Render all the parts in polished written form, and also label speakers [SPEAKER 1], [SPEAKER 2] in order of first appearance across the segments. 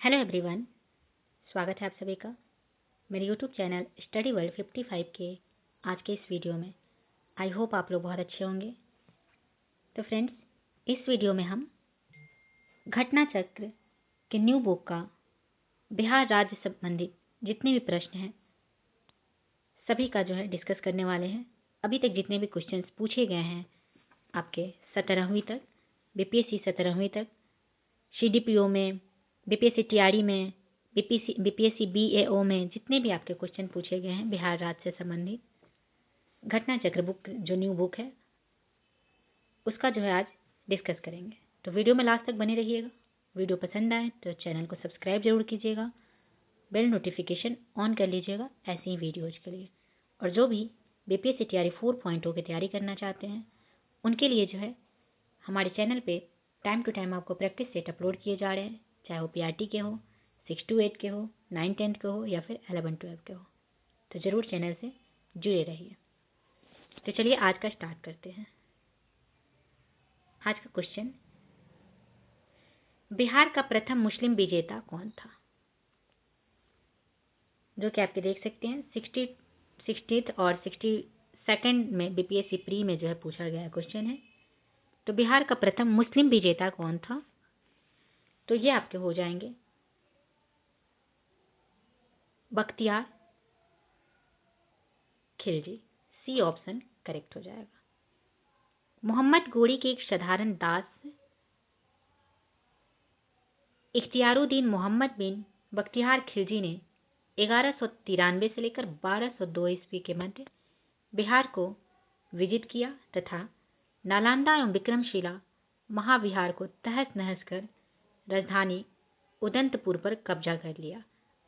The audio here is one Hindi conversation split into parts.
[SPEAKER 1] हेलो एवरीवन, स्वागत है आप सभी का मेरे यूट्यूब चैनल स्टडी वर्ल्ड 55 के आज के इस वीडियो में। आई होप आप लोग बहुत अच्छे होंगे। तो फ्रेंड्स, इस वीडियो में हम घटना चक्र के न्यू बुक का बिहार राज्य संबंधित जितने भी प्रश्न हैं सभी का डिस्कस करने वाले हैं। अभी तक जितने भी क्वेश्चंस पूछे गए हैं आपके 17वीं तक, बीपीएससी 17वीं तक, सीडीपीओ में, बीपीएससी टीआरई में, बीपीएससी बीएओ में जितने भी आपके क्वेश्चन पूछे गए हैं बिहार राज्य से संबंधित, घटना चक्र बुक जो न्यू बुक है उसका आज डिस्कस करेंगे। तो वीडियो में लास्ट तक बने रहिएगा। वीडियो पसंद आए तो चैनल को सब्सक्राइब जरूर कीजिएगा, बेल नोटिफिकेशन ऑन कर लीजिएगा ऐसे ही वीडियोज के लिए। और जो भी बीपीएससी टीआरई 4.0 की तैयारी करना चाहते हैं उनके लिए हमारे चैनल पे टाइम टू टाइम आपको प्रैक्टिस सेट अपलोड किए जा रहे हैं, चाहे वो पीआरटी के हो, 6 to 8 के हो, 9 10 के हो या फिर 11 12 के हो। तो ज़रूर चैनल से जुड़े रहिए। तो चलिए आज का स्टार्ट करते हैं। आज का क्वेश्चन, बिहार का प्रथम मुस्लिम विजेता कौन था? जो कि आपके देख सकते हैं 60th और 62nd में बीपीएससी प्री में पूछा गया क्वेश्चन है। तो बिहार का प्रथम मुस्लिम विजेता कौन था? तो ये आपके हो जाएंगे Bakhtiyar Khilji. C option correct हो जाएगा। मोहम्मद गोरी के एक साधारण दास इख्तियारुद्दीन मोहम्मद बिन बख्तियार खिलजी ने 1193 से लेकर 1202 ईस्वी के मध्य बिहार को विजित किया तथा नालंदा एवं विक्रमशिला महाविहार को तहस नहस कर राजधानी उदंतपुर पर कब्जा कर लिया।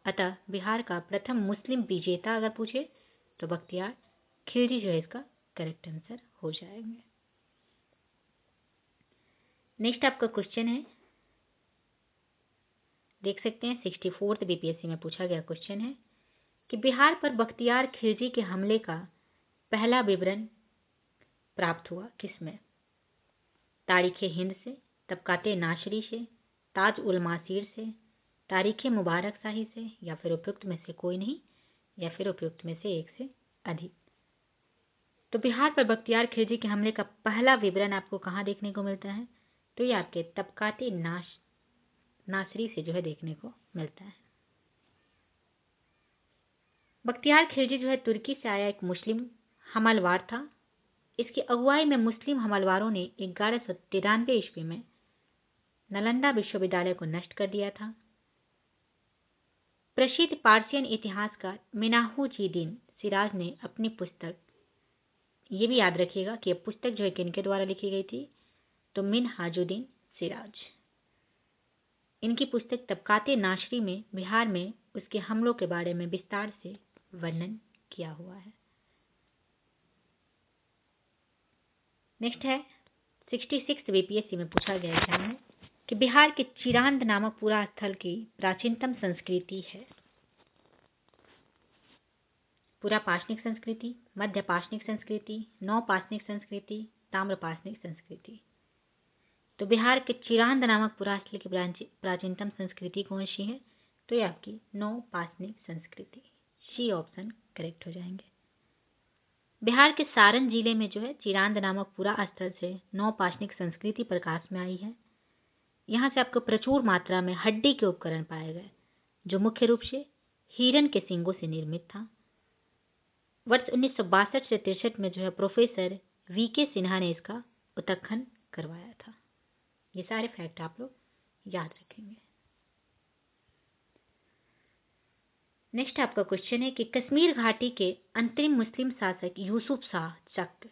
[SPEAKER 1] अतः बिहार का प्रथम मुस्लिम विजेता अगर पूछे तो बख्तियार खिलजी इसका करेक्ट आंसर हो जाएंगे। नेक्स्ट आपका क्वेश्चन है, देख सकते हैं 64th बीपीएससी में पूछा गया क्वेश्चन है कि बिहार पर बख्तियार खिलजी के हमले का पहला विवरण प्राप्त हुआ किसमें? तारीख हिंद से, तबकाते नाशरी से, ताज उल मासीर से, तारीख मुबारक शाही से या फिर उपयुक्त में से कोई नहीं या फिर उपयुक्त में से एक से अधिक। तो बिहार पर बख्तियार खिलजी के हमले का पहला विवरण आपको कहाँ देखने को मिलता है? तो ये आपके तबकाते नासरी से देखने को मिलता है। बख्तियार खिलजी तुर्की से आया एक मुस्लिम हमलवार था। इसकी अगुवाई में मुस्लिम हमलवारों ने 1193 ईस्वी में नालंदा विश्वविद्यालय को नष्ट कर दिया था। प्रसिद्ध पार्सियन इतिहासकार मिनाहुजीदीन सिराज ने अपनी पुस्तक, ये भी याद रखिएगा कि यह पुस्तक किनके द्वारा लिखी गई थी? तो मिनहाजुद्दीन सिराज। इनकी पुस्तक तबकाते नाशरी में बिहार में उसके हमलों के बारे में विस्तार से वर्णन किया हुआ है। नेक्स्ट है 66 बीपीएससी में पूछा गया एग्जाम है कि बिहार के चिरांद नामक पुरा स्थल की प्राचीनतम संस्कृति है। पुरा पाषाणिक संस्कृति, मध्य पाषाणिक संस्कृति, नव पाषाणिक संस्कृति, ताम्र पाषाणिक संस्कृति। तो बिहार के चिरांद नामक पुरा स्थल की प्राचीनतम संस्कृति कौन सी है? तो ये आपकी नव पाषाणिक संस्कृति। सी ऑप्शन करेक्ट हो जाएंगे। बिहार के सारण जिले में चिरांद नामक पुरा स्थल से नव पाषाणिक संस्कृति प्रकाश में आई है। यहाँ से आपको प्रचुर मात्रा में हड्डी के उपकरण पाए गए जो मुख्य रूप से हिरन के सींगों से निर्मित था। वर्ष 1962 से 63 में प्रोफेसर वीके सिन्हा ने इसका उत्खनन करवाया था। ये सारे फैक्ट आप लोग याद रखेंगे। नेक्स्ट आपका क्वेश्चन है कि कश्मीर घाटी के अंतरिम मुस्लिम शासक यूसुफ शाह चक,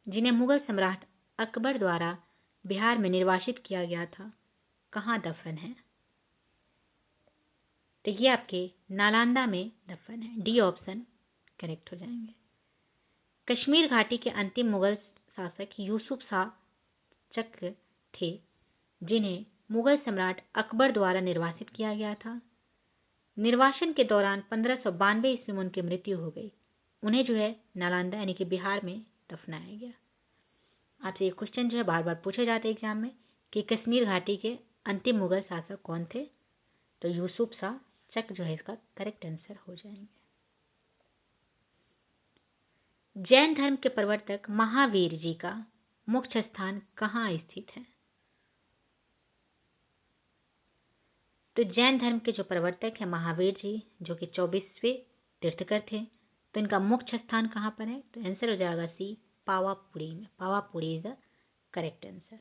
[SPEAKER 1] जिन्हें मुगल सम्राट अकबर द्वारा बिहार में निर्वासित किया गया था, कहाँ दफन है? तो ये आपके नालंदा में दफन है। डी ऑप्शन करेक्ट हो जाएंगे। कश्मीर घाटी के अंतिम मुगल शासक यूसुफ शाह चक थे, जिन्हें मुगल सम्राट अकबर द्वारा निर्वासित किया गया था। निर्वासन के दौरान 1592 ईस्वी में उनकी मृत्यु हो गई। उन्हें नालंदा यानी कि बिहार में दफनाया गया। आपसे ये क्वेश्चन बार बार पूछे जाते हैं एग्जाम में कि कश्मीर घाटी के अंतिम मुगल शासक कौन थे? तो यूसुफ शाह चक जो है इसका करेक्ट आंसर हो जाएंगे। जैन धर्म के प्रवर्तक महावीर जी का मुख्य स्थान कहाँ स्थित है? तो जैन धर्म के जो प्रवर्तक है महावीर जी, जो कि 24वें तीर्थकर थे, तो इनका मुख्य स्थान कहाँ पर है? तो आंसर हो जाएगा सी, पावापुरी में। Pawapuri is the correct answer.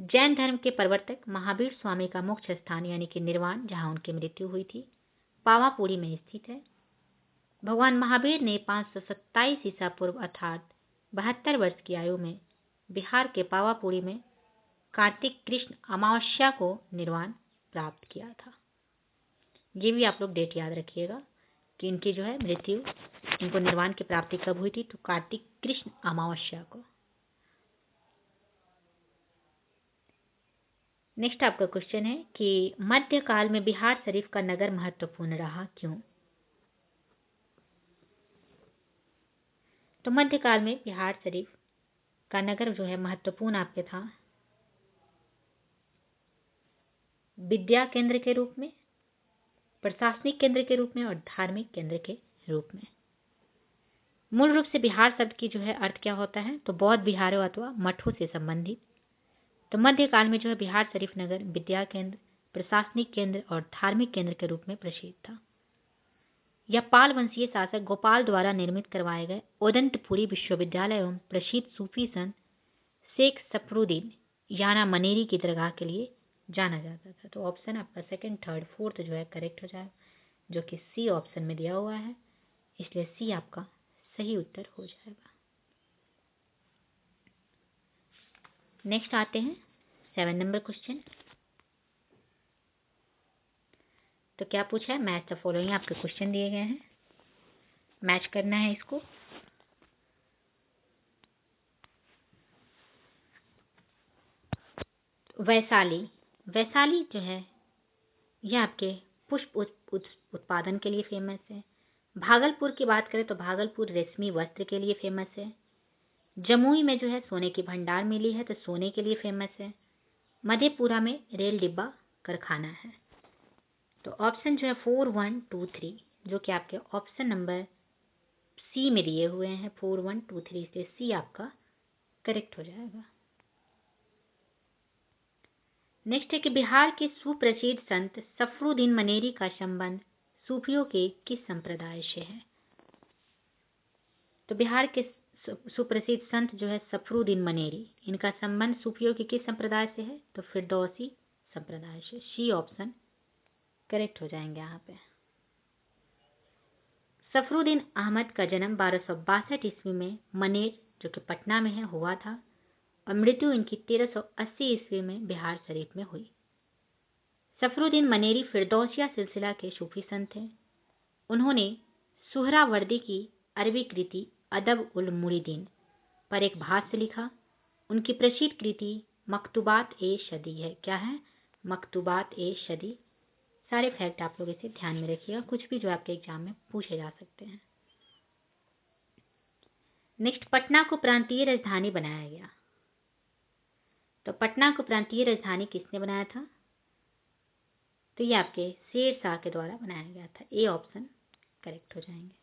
[SPEAKER 1] Jain धर्म के प्रवर्तक महावीर स्वामी का मुख्य स्थान यानी कि निर्वाण, जहां उनकी मृत्यु हुई थी, पावापुरी में स्थित है। भगवान महावीर ने 527 ईसा पूर्व अर्थात 72 वर्ष की आयु में बिहार के पावापुरी में कार्तिक कृष्ण अमावस्या को निर्वाण प्राप्त किया था। ये भी आप लोग डेट याद रखिएगा कि इनकी जो है मृत्यु, इनको निर्वाण की प्राप्ति कब हुई थी? तो कार्तिक कृष्ण अमावस्या को। नेक्स्ट आपका क्वेश्चन है कि मध्यकाल में बिहार शरीफ का नगर महत्वपूर्ण रहा, क्यों? तो मध्यकाल में बिहार शरीफ का नगर जो है महत्वपूर्ण आपके था विद्या केंद्र के रूप में, प्रशासनिक केंद्र के रूप में और धार्मिक केंद्र के रूप में। मूल रूप से बिहार शब्द की जो है अर्थ क्या होता है? तो बौद्ध विहारों अथवा मठों से संबंधित। तो मध्यकाल में जो है बिहार शरीफ नगर विद्या केंद्र, प्रशासनिक केंद्र और धार्मिक केंद्र के रूप में प्रसिद्ध था। यह पाल वंशीय शासक गोपाल द्वारा निर्मित करवाए गए ओदंतपुरी विश्वविद्यालय एवं प्रसिद्ध सूफी संत शेख सफरुद्दीन याना मनेरी की दरगाह के लिए जाना जाता था। तो ऑप्शन आपका सेकंड, थर्ड, फोर्थ जो है करेक्ट हो जाएगा, जो कि सी ऑप्शन में दिया हुआ है, इसलिए सी आपका सही उत्तर हो जाएगा। नेक्स्ट आते हैं 7 नंबर क्वेश्चन। तो क्या पूछा है? मैच द फॉलोइंग आपके क्वेश्चन दिए गए हैं, मैच करना है इसको। वैशाली, वैशाली जो है यह आपके पुष्प उत्पादन के लिए फेमस है। भागलपुर की बात करें तो भागलपुर रेशमी वस्त्र के लिए फेमस है। जमुई में जो है सोने की भंडार मिली है, तो सोने के लिए फेमस है। मधेपुरा में रेल डिब्बा कारखाना है। तो ऑप्शन जो है 4, 1, 2, 3 जो कि आपके ऑप्शन नंबर सी में दिए हुए हैं, 4, 1, 2, 3 से सी आपका करेक्ट हो जाएगा। नेक्स्ट है कि बिहार के सुप्रसिद्ध संत सफरुद्दीन मनेरी का संबंध सूफियों के किस संप्रदाय से है? तो बिहार के सुप्रसिद्ध संत जो है सफरुद्दीन मनेरी, इनका संबंध सूफियों के किस संप्रदाय से है? तो फिरदौसी संप्रदाय से। सी ऑप्शन करेक्ट हो जाएंगे यहाँ पे। सफरुद्दीन अहमद का जन्म 1262 ईस्वी में मनेर जो कि पटना में है हुआ था और मृत्यु इनकी 1380 ईस्वी में बिहार शरीफ में हुई। सफरुद्दीन मनेरी फिरदौसिया सिलसिला के सूफी संत थे। उन्होंने सुहरावर्दी की अरबी कृति अदब उल मुरीदीन पर एक भाष्य लिखा। उनकी प्रसिद्ध कृति मकतूबात ए शदी है। क्या है? मकतूबात ए शदी। सारे फैक्ट आप लोग इसे ध्यान में रखिएगा, कुछ भी जो आपके एग्जाम में पूछे जा सकते हैं। नेक्स्ट, पटना को प्रांतीय राजधानी बनाया गया। तो पटना को प्रांतीय राजधानी किसने बनाया था? तो ये आपके शेर शाह के द्वारा बनाया गया था। ए ऑप्शन करेक्ट हो जाएंगे।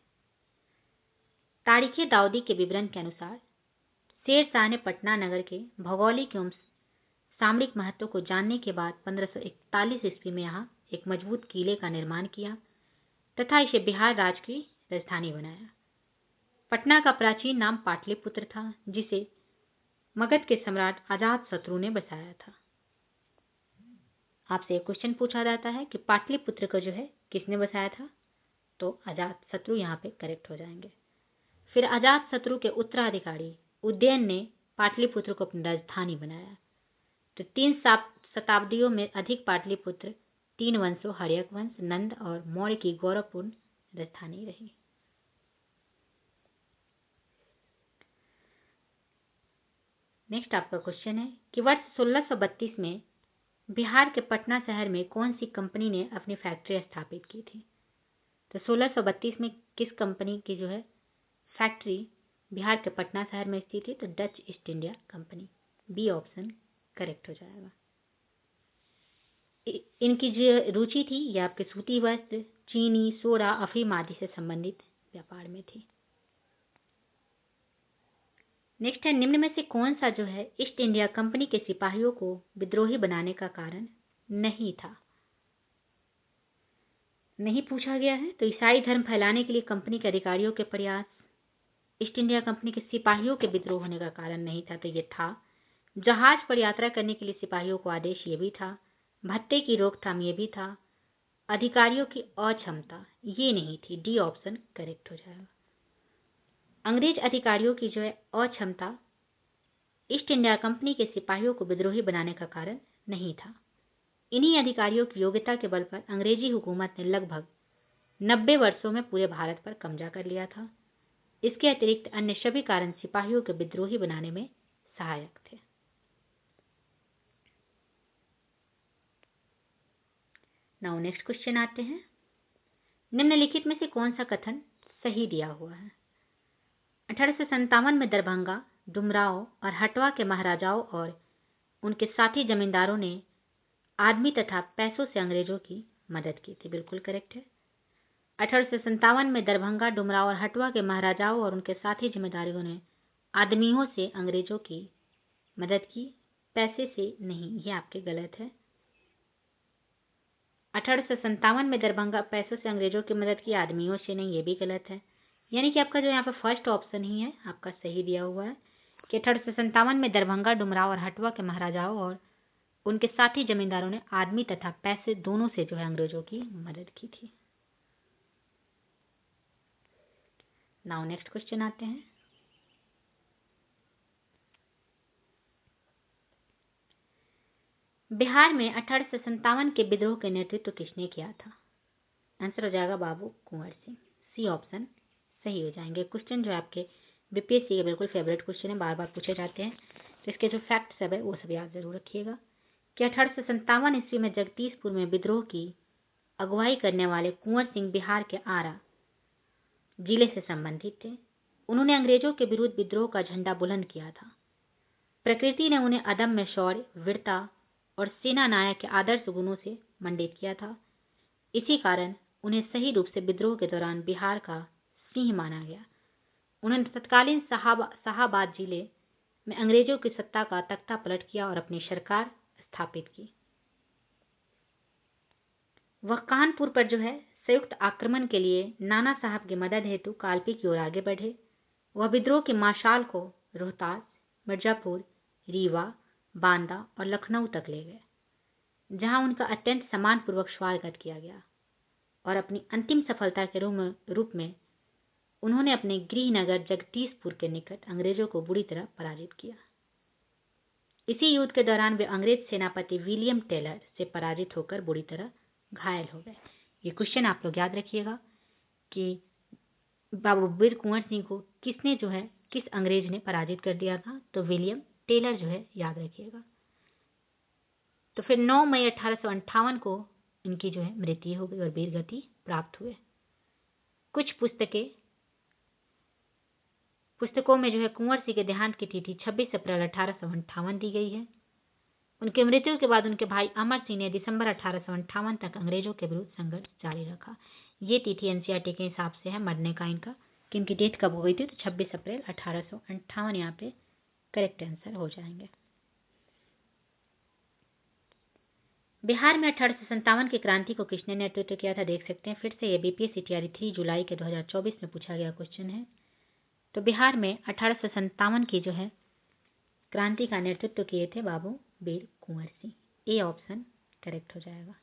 [SPEAKER 1] तारीख दाऊदी के विवरण के अनुसार शेर शाह ने पटना नगर के भौगोलिक एवं सामरिक महत्व को जानने के बाद 1541 ईस्वी में यहाँ एक मजबूत किले का निर्माण किया तथा इसे बिहार राज्य की राजधानी बनाया। पटना का प्राचीन नाम पाटलिपुत्र था, जिसे मगध के सम्राट अजातशत्रु ने बसाया था। आपसे एक क्वेश्चन पूछा जाता है कि पाटलिपुत्र को जो है किसने बसाया था? तो अजातशत्रु यहाँ पे करेक्ट हो जाएंगे। फिर अजातशत्रु के उत्तराधिकारी उदयन ने पाटलिपुत्र को अपनी राजधानी बनाया। तो 3 शताब्दियों में अधिक पाटलिपुत्र 3 वंशों हर्यक वंश, नंद और मौर्य की गौरवपूर्ण राजधानी रही। नेक्स्ट आपका क्वेश्चन है कि वर्ष 1632 में बिहार के पटना शहर में कौन सी कंपनी ने अपनी फैक्ट्री स्थापित की थी? तो 1632 में किस कंपनी की जो है फैक्ट्री बिहार के पटना शहर में स्थित थी? तो Dutch East India Company. B option correct हो जाएगा। इनकी जो रुचि थी ये आपके सूती वस्त्र, चीनी, सोडा, अफीम आदि से संबंधित व्यापार में थी। नेक्स्ट है, निम्न में से कौन सा जो है ईस्ट इंडिया कंपनी के सिपाहियों को विद्रोही बनाने का कारण नहीं था? नहीं पूछा गया है। तो ईसाई धर्म फैलाने के लिए कंपनी के अधिकारियों के प्रयास ईस्ट इंडिया कंपनी के सिपाहियों के विद्रोह होने का कारण नहीं था, तो ये था। जहाज पर यात्रा करने के लिए सिपाहियों को आदेश, ये भी था। भत्ते की रोकथाम, ये भी था। अधिकारियों की अक्षमता, ये नहीं थी। डी ऑप्शन करेक्ट हो जाएगा। अंग्रेज अधिकारियों की जो है अक्षमता ईस्ट इंडिया कंपनी के सिपाहियों को विद्रोही बनाने का कारण नहीं था। इन्हीं अधिकारियों की योग्यता के बल पर अंग्रेजी हुकूमत ने लगभग 90 वर्षों में पूरे भारत पर कब्जा कर लिया था। इसके अतिरिक्त अन्य सभी कारण सिपाहियों के विद्रोही बनाने में सहायक थे। नाउ नेक्स्ट क्वेश्चन आते हैं। निम्नलिखित में से कौन सा कथन सही दिया हुआ है? 1857 में दरभंगा, डुमरांव और हटवा के महाराजाओं और उनके साथी जमींदारों ने आदमी तथा पैसों से अंग्रेजों की मदद की थी। बिल्कुल करेक्ट है। 1857 में दरभंगा, डुमरांव और हटवा के महाराजाओं और उनके साथी जमींदारों ने आदमियों से अंग्रेजों की मदद की, पैसे से नहीं। ये आपके गलत है। 1857 में दरभंगा पैसों से अंग्रेजों की मदद की, आदमियों से नहीं, ये भी गलत है। यानी कि आपका जो यहाँ पर फर्स्ट ऑप्शन ही है आपका सही दिया हुआ है कि 1857 में दरभंगा, डुमरांव और हटवा के महाराजाओं और उनके साथी जमींदारों ने आदमी तथा पैसे दोनों से जो है अंग्रेजों की मदद की थी। नाउ नेक्स्ट क्वेश्चन आते हैं। बिहार में 1857 के विद्रोह के नेतृत्व किसने किया था? आंसर हो जाएगा बाबू कुंवर सिंह। सी ऑप्शन सही हो जाएंगे। क्वेश्चन जो आपके बीपीएससी के बिल्कुल फेवरेट क्वेश्चन है, बार बार पूछे जाते हैं, तो इसके जो फैक्ट सब है वो सब याद जरूर रखिएगा कि 1857 ईस्वी में जगदीशपुर में विद्रोह की अगुवाई करने वाले कुंवर सिंह बिहार के आरा जिले से संबंधित थे। उन्होंने अंग्रेजों के विरुद्ध विद्रोह का झंडा बुलंद किया था। प्रकृति ने उन्हें अदम्य शौर्य, वीरता और सेना नायक के आदर्श गुणों से मंडित किया था। इसी कारण उन्हें सही रूप से विद्रोह के दौरान बिहार का सिंह माना गया। उन्होंने तत्कालीन शाहाबाद जिले में अंग्रेजों की सत्ता का तख्ता पलट किया और अपनी सरकार स्थापित की। वह कानपुर पर जो है संयुक्त आक्रमण के लिए नाना साहब की मदद हेतु कालपी की ओर आगे बढ़े। वह विद्रोह की मशाल को रोहतास, मिर्जापुर, रीवा, बांदा और लखनऊ तक ले गए, जहां उनका अत्यंत सम्मानपूर्वक स्वागत किया गया और अपनी अंतिम सफलता के रूप में उन्होंने अपने गृहनगर जगदीशपुर के निकट अंग्रेजों को बुरी तरह पराजित किया। इसी युद्ध के दौरान वे अंग्रेज सेनापति विलियम टेलर से पराजित होकर बुरी तरह घायल हो गए। ये क्वेश्चन आप लोग याद रखिएगा कि बाबू वीर कुंवर सिंह को किसने जो है किस अंग्रेज ने पराजित कर दिया था? तो विलियम टेलर जो है याद रखिएगा। तो फिर 9 मई 1858 को इनकी जो है मृत्यु हो गई और वीरगति प्राप्त हुए। कुछ पुस्तकों में जो है कुंवर सिंह के देहांत की तिथि 26 अप्रैल 1858 दी गई है। उनके मृत्यु के बाद उनके भाई अमर सिंह ने दिसंबर 1858 तक अंग्रेजों के विरुद्ध संघर्ष जारी रखा। ये तिथि एनसीईआरटी के हिसाब से है मरने का इनका, कि इनकी डेथ कब हो गई थी? तो 26 अप्रैल 1858 यहाँ पे करेक्ट आंसर हो जाएंगे। बिहार में 1857 की क्रांति को किसने नेतृत्व किया था? देख सकते हैं फिर से ये बीपीएससी तैयारी 3 जुलाई के 2024 में पूछा गया क्वेश्चन है। तो बिहार में 1857 की जो है क्रांति का नेतृत्व किए थे बाबू वीर Kunwar Singh. A option correct हो जाएगा।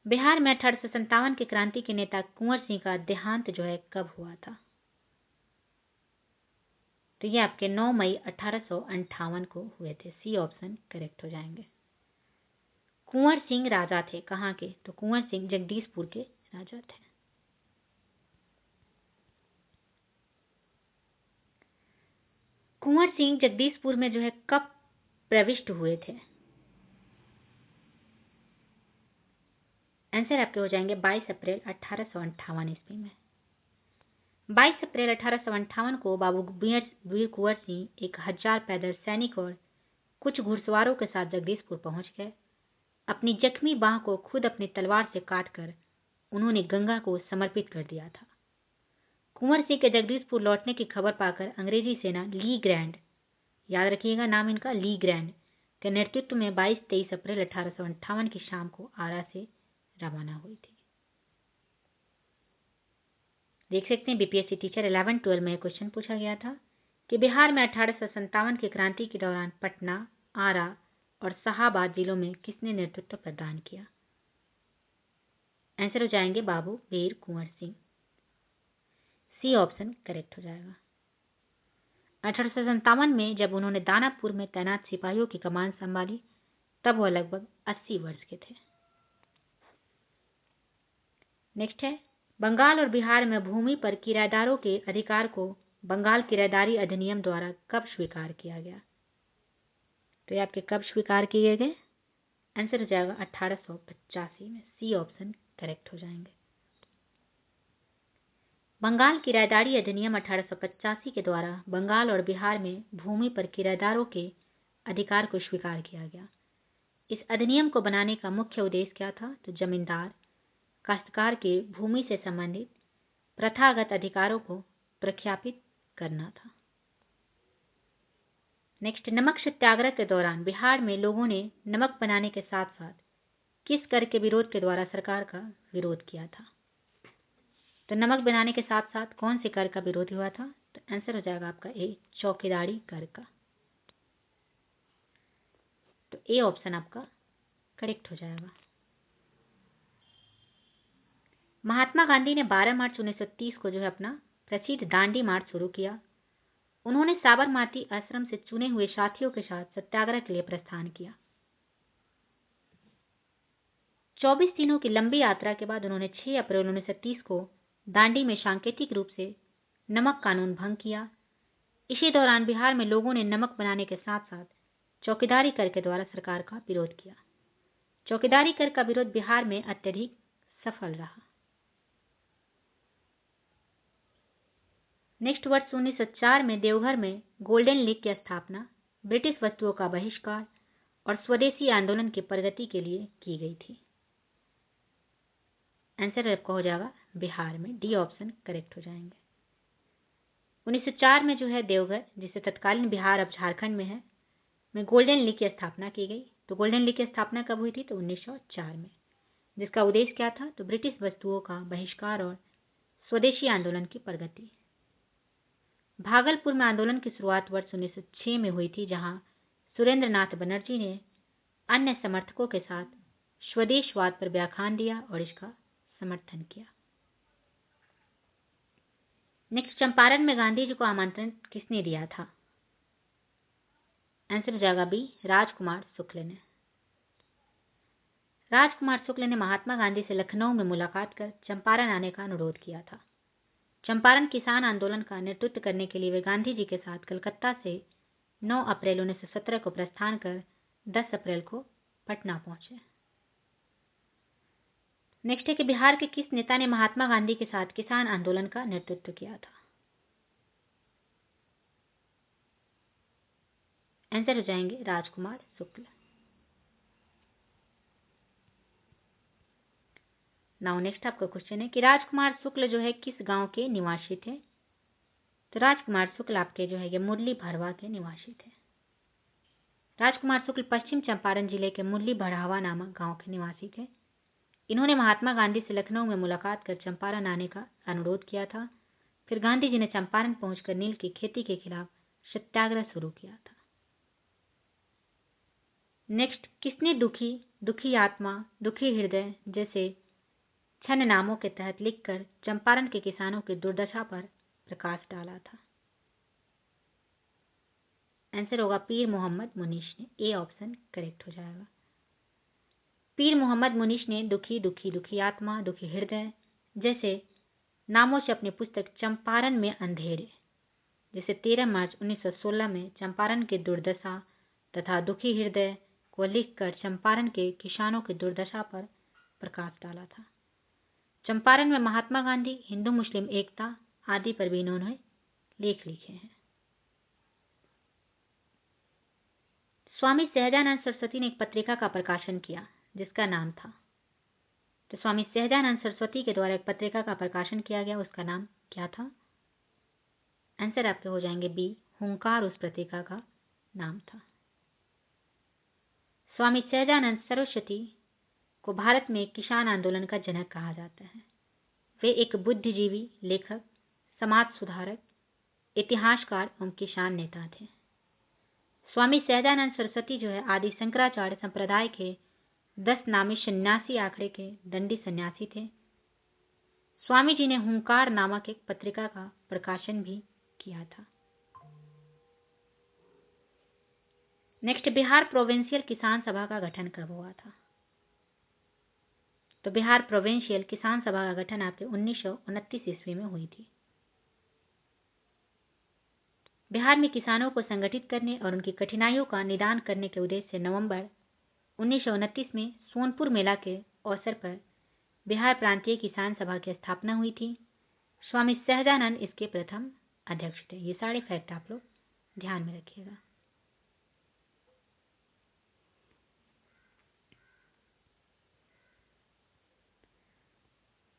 [SPEAKER 1] बिहार में 1857 की क्रांति के नेता कुंवर सिंह का देहांत जो है कब हुआ था? तो ये आपके 9 मई 1858 को हुए थे। सी ऑप्शन करेक्ट हो जाएंगे। कुंवर सिंह राजा थे कहाँ के? तो कुंवर सिंह जगदीशपुर के राजा थे। कुंवर सिंह जगदीशपुर में जो है कब प्रविष्ट हुए थे? आंसर आपके हो जाएंगे 22 अप्रैल 1858 ईस्वी में। 22 अप्रैल 1858 को बाबू वीर कुंवर सिंह 1000 पैदल सैनिक और कुछ घुड़सवारों के साथ जगदीशपुर पहुंच गए। अपनी जख्मी बांह को खुद अपनी तलवार से काटकर उन्होंने गंगा को समर्पित कर दिया था। कुंवर सिंह के जगदीशपुर लौटने की खबर पाकर अंग्रेजी सेना ली ग्रैंड, याद रखिएगा नाम इनका, ली ग्रैंड के नेतृत्व में 22-23 अप्रैल 1858 की शाम को आरा से रवाना हुई थी। देख सकते हैं बीपीएससी टीचर 11-12 में क्वेश्चन पूछा गया था कि बिहार में 1857 की क्रांति के दौरान पटना, आरा और शाहाबाद जिलों में किसने नेतृत्व प्रदान किया। आंसर हो जाएंगे बाबू वीर कुंवर सिंह। सी ऑप्शन करेक्ट हो जाएगा। 1857 में जब उन्होंने दानापुर में तैनात सिपाहियों की कमान संभाली तब वह लगभग 80 वर्ष के थे। नेक्स्ट है, बंगाल और बिहार में भूमि पर किराएदारों के अधिकार को बंगाल किराएदारी अधिनियम द्वारा कब स्वीकार किया गया। तो ये आपके कब स्वीकार किए गए। आंसर हो जाएगा 1885 में। सी ऑप्शन करेक्ट हो जाएंगे। बंगाल किराएदारी अधिनियम 1885 के द्वारा बंगाल और बिहार में भूमि पर किराएदारों के अधिकार को स्वीकार किया गया। इस अधिनियम को बनाने का मुख्य उद्देश्य क्या था। तो जमींदार काश्तकार के भूमि से संबंधित प्रथागत अधिकारों को प्रख्यापित करना था। नेक्स्ट, नमक सत्याग्रह के दौरान बिहार में लोगों ने नमक बनाने के साथ साथ किस कर के विरोध के द्वारा सरकार का विरोध किया था। तो नमक बनाने के साथ साथ कौन से कर का विरोध हुआ था। तो आंसर हो जाएगा आपका ए, चौकीदारी कर का। तो ए ऑप्शन आपका करेक्ट हो जाएगा। महात्मा गांधी ने 12 मार्च 1930 को जो है अपना प्रसिद्ध दांडी मार्च शुरू किया। उन्होंने साबरमती आश्रम से चुने हुए साथियों के साथ सत्याग्रह के लिए प्रस्थान किया। 24 दिनों की लंबी यात्रा के बाद उन्होंने 6 अप्रैल 1930 को दांडी में सांकेतिक रूप से नमक कानून भंग किया। इसी दौरान बिहार में लोगों ने नमक बनाने के साथ साथ चौकीदारी कर के द्वारा सरकार का विरोध किया। चौकीदारी कर का विरोध बिहार में अत्यधिक सफल रहा। नेक्स्ट, वर्ष 1904 में देवघर में गोल्डन लीग की स्थापना, ब्रिटिश वस्तुओं का बहिष्कार और स्वदेशी आंदोलन की प्रगति के लिए की गई थी। आंसर आपका हो जाएगा बिहार में। डी ऑप्शन करेक्ट हो जाएंगे। 1904 में जो है देवघर, जिसे तत्कालीन बिहार अब झारखंड में है, में गोल्डन लीग की स्थापना की गई। तो गोल्डन लीग की स्थापना कब हुई थी। तो 1904 में, जिसका उद्देश्य क्या था। तो ब्रिटिश वस्तुओं का बहिष्कार और स्वदेशी आंदोलन की प्रगति। भागलपुर में आंदोलन की शुरुआत वर्ष 1906 में हुई थी, जहां सुरेंद्र नाथ बनर्जी ने अन्य समर्थकों के साथ स्वदेशवाद पर व्याख्यान दिया और इसका समर्थन किया। नेक्स्ट, चंपारण में गांधी जी को आमंत्रण किसने दिया था। आंसर हो जाएगा बी, राजकुमार शुक्ल ने। राजकुमार शुक्ल ने महात्मा गांधी से लखनऊ में मुलाकात कर चंपारण आने का अनुरोध किया था। चंपारण किसान आंदोलन का नेतृत्व करने के लिए वे गांधी जी के साथ कलकत्ता से 9 अप्रैल 1917 को प्रस्थान कर 10 अप्रैल को पटना पहुंचे। नेक्स्ट है कि बिहार के किस नेता ने महात्मा गांधी के साथ किसान आंदोलन का नेतृत्व किया था। आंसर हो जाएंगे राजकुमार शुक्ल। नाउ नेक्स्ट आपका क्वेश्चन है कि राजकुमार शुक्ल जो है किस गांव के निवासी थे। तो राजकुमार शुक्ल आपके जो है ये मुरली भरवा के निवासी थे। राजकुमार शुक्ल पश्चिम चंपारण जिले के मुरली भड़ावा नामक गांव के निवासी थे। इन्होंने महात्मा गांधी से लखनऊ में मुलाकात कर चंपारण आने का अनुरोध किया था। फिर गांधी जी ने चंपारण पहुंचकर नील की खेती के खिलाफ सत्याग्रह शुरू किया था। नेक्स्ट, किसने दुखी आत्मा, दुखी हृदय जैसे छन्न नामों के तहत लिखकर चंपारण के किसानों की दुर्दशा पर प्रकाश डाला था। आंसर होगा पीर मोहम्मद मुनीश ने। ए ऑप्शन करेक्ट हो जाएगा। पीर मोहम्मद मुनीश ने दुखी दुखी दुखी आत्मा, दुखी हृदय जैसे नामों से अपनी पुस्तक चंपारण में अंधेरे, जिसे 13 मार्च 1916 में चंपारण की दुर्दशा तथा दुखी हृदय को लिखकर चंपारण के किसानों की दुर्दशा पर प्रकाश डाला था। चंपारण में महात्मा गांधी, हिंदू मुस्लिम एकता आदि पर भी इन्होंने लेख लिखे हैं। स्वामी सहजानंद सरस्वती ने एक पत्रिका का प्रकाशन किया जिसका नाम था। तो स्वामी सहजानंद सरस्वती के द्वारा एक पत्रिका का प्रकाशन किया गया, उसका नाम क्या था? आंसर आपके हो जाएंगे बी, हुंकार उस पत्रिका का नाम था। स्वामी सहजानंद सरस्वती को भारत में किसान आंदोलन का जनक कहा जाता है। वे एक बुद्धिजीवी, लेखक, समाज सुधारक, इतिहासकार एवं किसान नेता थे। स्वामी सहजानंद सरस्वती जो है आदि शंकराचार्य संप्रदाय के 10 नामी सन्यासी आखड़े के दंडी सन्यासी थे। स्वामी जी ने हुंकार नामक एक पत्रिका का प्रकाशन भी किया था। नेक्स्ट, बिहार प्रोविंशियल किसान सभा का गठन कब हुआ था? तो बिहार प्रोविंशियल किसान सभा का गठन आपके 1929 ईस्वी में हुई थी। बिहार में किसानों को संगठित करने और उनकी कठिनाइयों का निदान करने के उद्देश्य से नवंबर 1929 में सोनपुर मेला के अवसर पर बिहार प्रांतीय किसान सभा की स्थापना हुई थी। स्वामी सहजानंद इसके प्रथम अध्यक्ष थे। ये सारे फैक्ट आप लोग ध्यान में रखिएगा।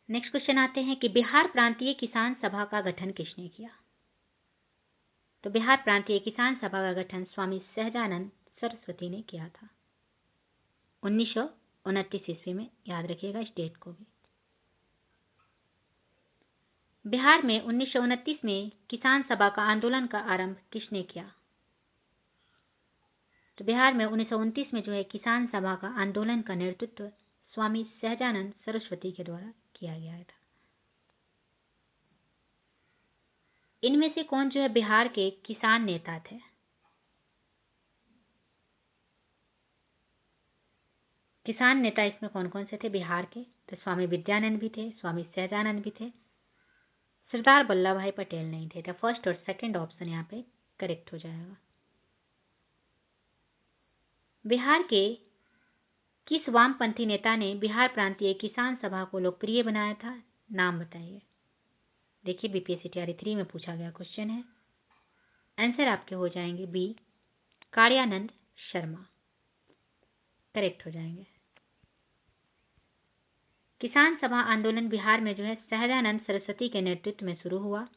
[SPEAKER 1] नेक्स्ट क्वेश्चन आते हैं कि बिहार प्रांतीय किसान सभा का गठन किसने किया? तो बिहार प्रांतीय किसान सभा का गठन स्वामी सहजानंद सरस्वती ने किया था 1929 ईस्वी में। याद रखिएगा इस डेट को भी। बिहार में 1929 में किसान सभा का आंदोलन का आरंभ किसने किया? तो बिहार में 1929 में जो है किसान सभा का आंदोलन का नेतृत्व स्वामी सहजानंद सरस्वती के द्वारा किया गया था। इनमें से कौन जो है बिहार के किसान नेता थे? किसान नेता इसमें कौन कौन से थे बिहार के? तो स्वामी विद्यानंद भी थे, स्वामी सहजानंद भी थे, सरदार वल्लभ भाई पटेल नहीं थे। तो फर्स्ट और सेकंड ऑप्शन यहाँ पे करेक्ट हो जाएगा। बिहार के किस वामपंथी नेता ने बिहार प्रांतीय किसान सभा को लोकप्रिय बनाया था? नाम बताइए। देखिए बीपीएससी तैयारी 3 में पूछा गया क्वेश्चन है। आंसर आपके हो जाएंगे बी, कार्यानंद शर्मा, करेक्ट हो जाएंगे। किसान सभा आंदोलन बिहार में जो है सहजानंद सरस्वती के नेतृत्व में शुरू हुआ,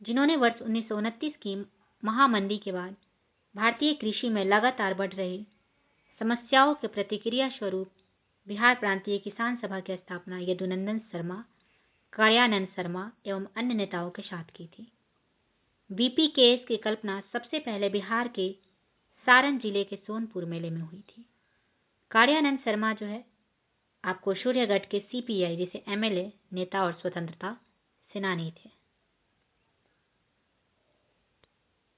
[SPEAKER 1] जिन्होंने वर्ष 1929 की महामंदी के बाद भारतीय कृषि में लगातार बढ़ रही समस्याओं के प्रतिक्रिया स्वरूप बिहार प्रांतीय किसान सभा की स्थापना यदुनंदन शर्मा, कार्यानंद शर्मा एवं अन्य नेताओं के साथ की थी। बीपीकेएस की कल्पना सबसे पहले बिहार के सारण जिले के सोनपुर मेले में हुई थी। कार्यानंद शर्मा जो है आपको सूर्यगढ़ के सीपीआई जैसे एमएलए नेता और स्वतंत्रता सेनानी थे।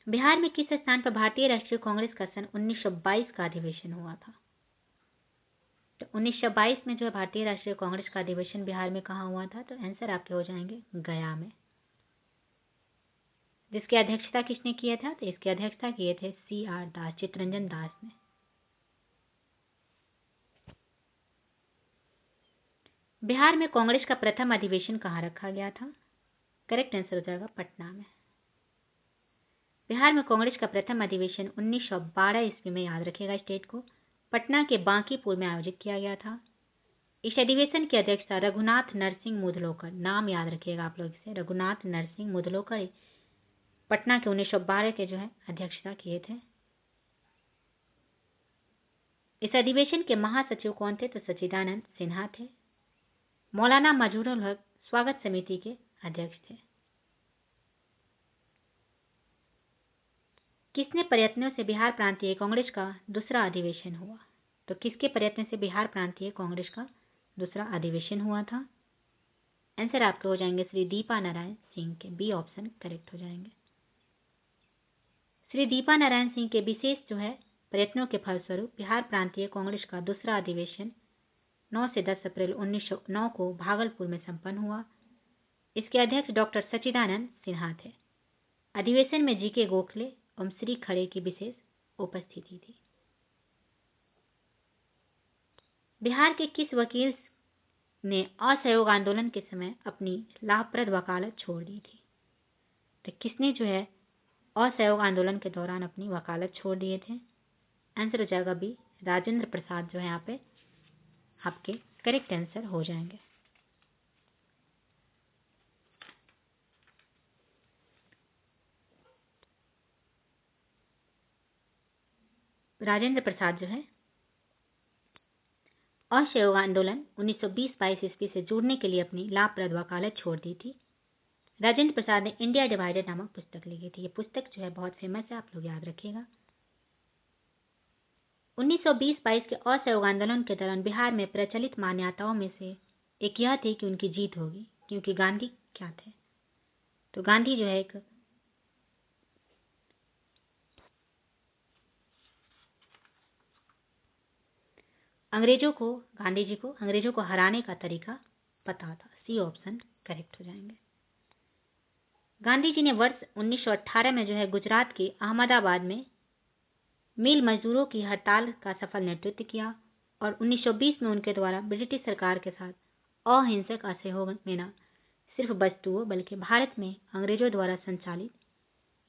[SPEAKER 1] बिहार में किस स्थान पर भारतीय राष्ट्रीय कांग्रेस का सन 1922 का अधिवेशन हुआ था? तो 1922 में जो है भारतीय राष्ट्रीय कांग्रेस का अधिवेशन बिहार में कहाँ हुआ था? तो आंसर आपके हो जाएंगे गया में। जिसकी अध्यक्षता किसने किया था? तो इसकी अध्यक्षता किए थे CR दास, चित्तरंजन दास ने। बिहार में कांग्रेस का प्रथम अधिवेशन कहाँ रखा गया था? करेक्ट आंसर हो जाएगा पटना में। बिहार में कांग्रेस का प्रथम अधिवेशन 1912 ईस्वी में, याद रखिएगा इस डेट को, पटना के बांकीपुर में आयोजित किया गया था। इस अधिवेशन की अध्यक्षता रघुनाथ नरसिंह मुदलोकर, नाम याद रखिएगा आप लोग इसे, रघुनाथ नरसिंह मुदलोकर पटना के 1912 के जो है अध्यक्षता किए थे। इस अधिवेशन के महासचिव कौन थे? तो सच्चिदानंद सिन्हा थे। मौलाना मजहरूल हक स्वागत समिति के अध्यक्ष थे। किसने प्रयत्नों से बिहार प्रांतीय कांग्रेस का दूसरा अधिवेशन हुआ? तो किसके प्रयत्न से बिहार प्रांतीय कांग्रेस का दूसरा अधिवेशन हुआ था? आंसर आपके हो जाएंगे श्री दीपा नारायण सिंह के, बी ऑप्शन करेक्ट हो जाएंगे। श्री दीपा नारायण सिंह के विशेष जो है प्रयत्नों के फलस्वरूप बिहार प्रांतीय कांग्रेस का दूसरा अधिवेशन 9 से 10 अप्रैल 1909 को भागलपुर में संपन्न हुआ। इसके अध्यक्ष डॉक्टर सच्चिदानंद सिन्हा थे। अधिवेशन में जीके गोखले एवं श्री खड़े की विशेष उपस्थिति थी। बिहार के किस वकील ने असहयोग आंदोलन के समय अपनी लाभप्रद वकालत छोड़ दी थी? तो किसने जो है असहयोग आंदोलन के दौरान अपनी वकालत छोड़ दिए थे? आंसर हो जाएगा बी, राजेंद्र प्रसाद जो है यहाँ पे आपके करेक्ट आंसर हो जाएंगे। राजेंद्र प्रसाद जो है असहयोग आंदोलन 1920-22 ईस्वी से जुड़ने के लिए अपनी लाभप्रद वकालत छोड़ दी थी। राजेंद्र प्रसाद ने इंडिया डिवाइडेड नामक पुस्तक लिखी थी। ये पुस्तक जो है बहुत फेमस है, आप लोग याद रखिएगा। 1920-22 के असहयोग आंदोलन के दौरान बिहार में प्रचलित मान्यताओं में से एक यह थी कि उनकी जीत होगी, क्योंकि गांधी क्या थे, तो गांधी जो है एक गांधी जी को अंग्रेजों को हराने का तरीका पता था। सी ऑप्शन करेक्ट हो जाएंगे। गांधी जी ने वर्ष 1918 में जो है गुजरात के अहमदाबाद में मिल मजदूरों की हड़ताल का सफल नेतृत्व किया और 1920 में उनके द्वारा ब्रिटिश सरकार के साथ अहिंसक असहयोग में न सिर्फ वस्तुओं बल्कि भारत में अंग्रेजों द्वारा संचालित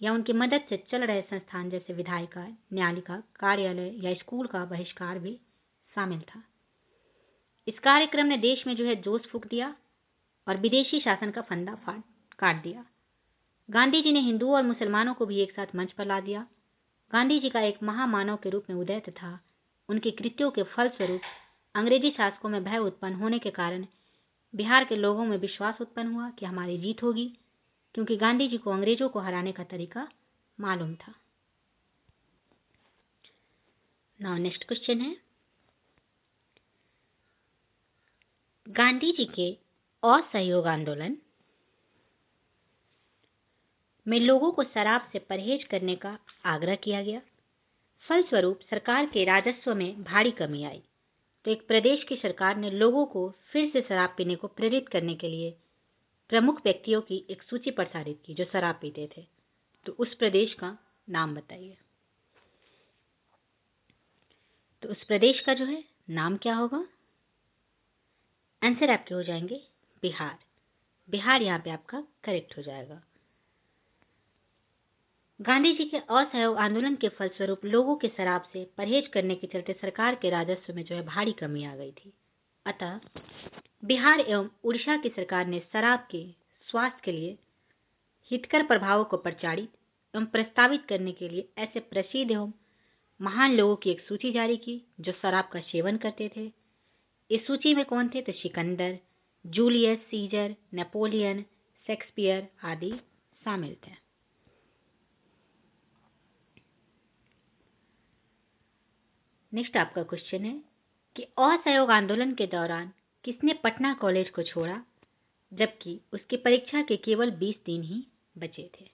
[SPEAKER 1] या उनकी मदद से चल रहे संस्थान जैसे विधायिका, न्यायालिका, कार्यालय या स्कूल का बहिष्कार भी शामिल था। इस कार्यक्रम ने देश में जो है जोश फूंक दिया और विदेशी शासन का फंदा काट दिया। गांधी जी ने हिंदुओं और मुसलमानों को भी एक साथ मंच पर ला दिया। गांधी जी का एक महामानव के रूप में उदय तथा उनके कृत्यों के फलस्वरूप अंग्रेजी शासकों में भय उत्पन्न होने के कारण बिहार के लोगों में विश्वास उत्पन्न हुआ कि हमारी जीत होगी, क्योंकि गांधी जी को अंग्रेजों को हराने का तरीका मालूम था। नाउ नेक्स्ट क्वेश्चन है, गांधी जी के असहयोग आंदोलन में लोगों को शराब से परहेज करने का आग्रह किया गया। फलस्वरूप सरकार के राजस्व में भारी कमी आई, तो एक प्रदेश की सरकार ने लोगों को फिर से शराब पीने को प्रेरित करने के लिए प्रमुख व्यक्तियों की एक सूची प्रसारित की जो शराब पीते थे। तो उस प्रदेश का नाम बताइए। तो उस प्रदेश का जो है नाम क्या होगा? आंसर आपके हो जाएंगे बिहार। बिहार यहाँ पे आपका करेक्ट हो जाएगा। गांधी जी के असहयोग आंदोलन के फलस्वरूप लोगों के शराब से परहेज करने के चलते सरकार के राजस्व में जो है भारी कमी आ गई थी। अतः बिहार एवं उड़ीसा की सरकार ने शराब के स्वास्थ्य के लिए हितकर प्रभावों को प्रचारित एवं प्रस्तावित करने के लिए ऐसे प्रसिद्ध एवं महान लोगों की एक सूची जारी की जो शराब का सेवन करते थे। इस सूची में कौन थे? तो Sikandar, Julius Caesar, Napoleon, Shakespeare आदि शामिल थे। नेक्स्ट आपका क्वेश्चन है कि असहयोग आंदोलन के दौरान किसने पटना कॉलेज को छोड़ा जबकि उसकी परीक्षा के केवल 20 दिन ही बचे थे?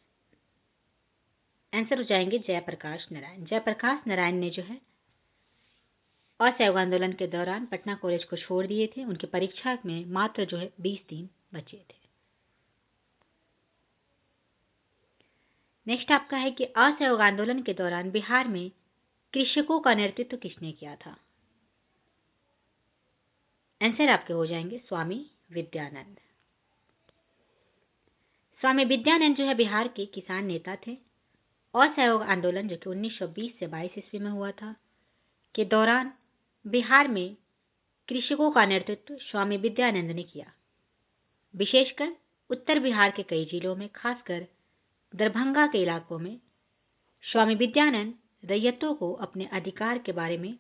[SPEAKER 1] आंसर हो जाएंगे जयप्रकाश नारायण। जयप्रकाश नारायण ने जो है असहयोग आंदोलन के दौरान पटना कॉलेज को छोड़ दिए थे। उनकी परीक्षा में मात्र जो है 20 दिन बचे थे। नेक्स्ट आपका है कि असहयोग आंदोलन के दौरान बिहार में कृषकों का नेतृत्व किसने किया था? आंसर आपके हो जाएंगे स्वामी विद्यानंद। स्वामी विद्यानंद जो है बिहार के किसान नेता थे। असहयोग आंदोलन जो कि 1920 से 22 ईस्वी में हुआ था के दौरान बिहार में कृषकों का नेतृत्व स्वामी विद्यानंद ने किया। विशेषकर उत्तर बिहार के कई जिलों में, खासकर दरभंगा के इलाकों में स्वामी विद्यानंद रैयतों को अपने अधिकार के बारे में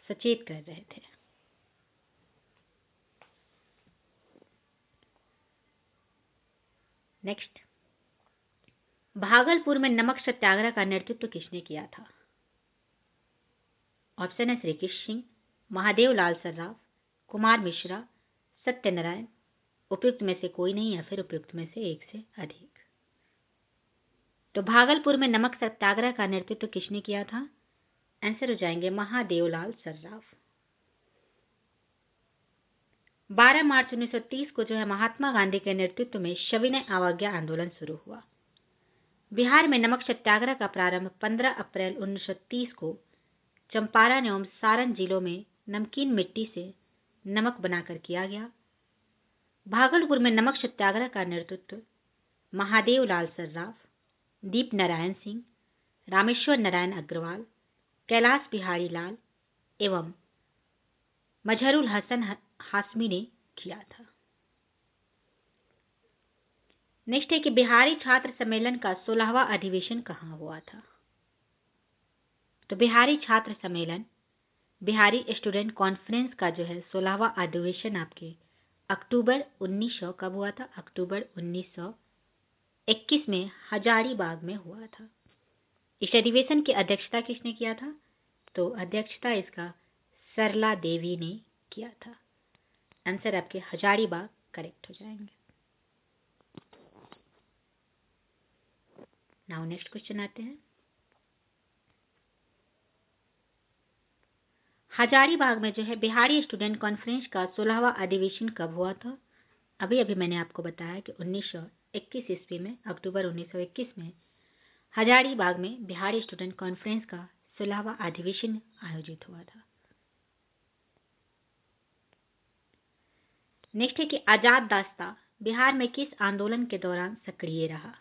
[SPEAKER 1] सचेत कर रहे थे। नेक्स्ट, भागलपुर में नमक सत्याग्रह का नेतृत्व किसने किया था? ऑप्शन है श्री कृष्ण सिंह, महादेव लाल सर्राफ, कुमार मिश्रा, सत्यनारायण, उपयुक्त में से कोई नहीं या फिर उपयुक्त में से एक से अधिक। तो भागलपुर में नमक सत्याग्रह का नेतृत्व किसने किया था? आंसर हो जाएंगे महादेव लाल सर्राफ। 12 मार्च 1930 को जो है महात्मा गांधी के नेतृत्व में सविनय अवज्ञा आंदोलन शुरू हुआ। बिहार में नमक सत्याग्रह का प्रारंभ 15 अप्रैल 1930 को चंपारण एवं सारण जिलों में नमकीन मिट्टी से नमक बनाकर किया गया। भागलपुर में नमक सत्याग्रह का नेतृत्व महादेव लाल सर्राफ, दीप नारायण सिंह, रामेश्वर नारायण अग्रवाल, कैलाश बिहारी लाल एवं मजहरुल हसन हाशमी ने किया था। नेक्स्ट है कि बिहारी छात्र सम्मेलन का 16वां अधिवेशन कहाँ हुआ था? तो बिहारी छात्र सम्मेलन, बिहारी स्टूडेंट कॉन्फ्रेंस का जो है 16वां अधिवेशन आपके अक्टूबर 1900 कब हुआ था? अक्टूबर 1921 में हजारीबाग में हुआ था। इस अधिवेशन की अध्यक्षता किसने किया था? तो अध्यक्षता इसका सरला देवी ने किया था। आंसर आपके हजारीबाग करेक्ट हो जाएंगे। नाउ नेक्स्ट क्वेश्चन आते हैं। हजारीबाग में जो है बिहारी स्टूडेंट कॉन्फ्रेंस का 16वां अधिवेशन कब हुआ था? अभी मैंने आपको बताया कि 1921 ईस्वी में, अक्टूबर 1921 में हजारीबाग में बिहारी स्टूडेंट कॉन्फ्रेंस का 16वां अधिवेशन आयोजित हुआ था। नेक्स्ट है कि आजाद दास्ता बिहार में किस आंदोलन के दौरान सक्रिय रहा?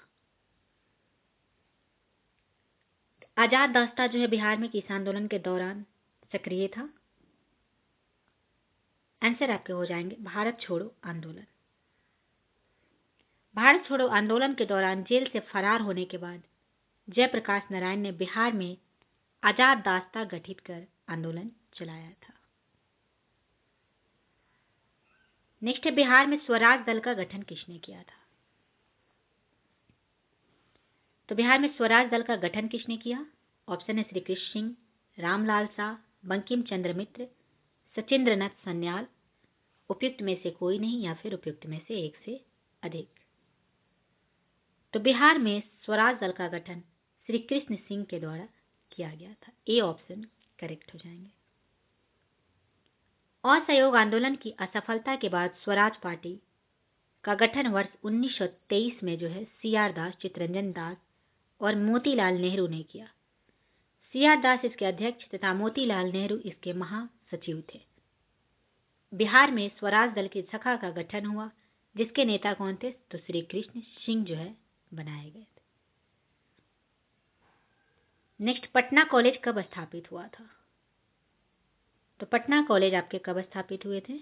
[SPEAKER 1] आजाद दास्ता जो है बिहार में किस आंदोलन के दौरान सक्रिय था? आंसर आपके हो जाएंगे भारत छोड़ो आंदोलन। भारत छोड़ो आंदोलन के दौरान जेल से फरार होने के बाद जयप्रकाश नारायण ने बिहार में आजाद दास्ता गठित कर आंदोलन चलाया था। नेक्स्ट है बिहार में स्वराज दल का गठन किसने किया था? तो बिहार में स्वराज दल का गठन किसने किया? ऑप्शन है श्री कृष्ण सिंह, रामलाल शाह, बंकिम चंद्र मित्र, सचिंद्रनाथ सन्याल, उपयुक्त में से कोई नहीं या फिर उपयुक्त में से एक से अधिक। तो बिहार में स्वराज दल का गठन श्री कृष्ण सिंह के द्वारा किया गया था। ए ऑप्शन करेक्ट हो जाएंगे। असहयोग आंदोलन की असफलता के बाद स्वराज पार्टी का गठन वर्ष 1923 में जो है सीआर दास, चित्तरंजन दास और मोतीलाल नेहरू ने किया। सीआर दास इसके अध्यक्ष तथा मोतीलाल नेहरू इसके महासचिव थे। बिहार में स्वराज दल की शाखा का गठन हुआ, जिसके नेता कौन थे? तो श्री कृष्ण सिंह जो है बनाए गए थे। नेक्स्ट, पटना कॉलेज कब स्थापित हुआ था? तो पटना कॉलेज आपके कब स्थापित हुए थे?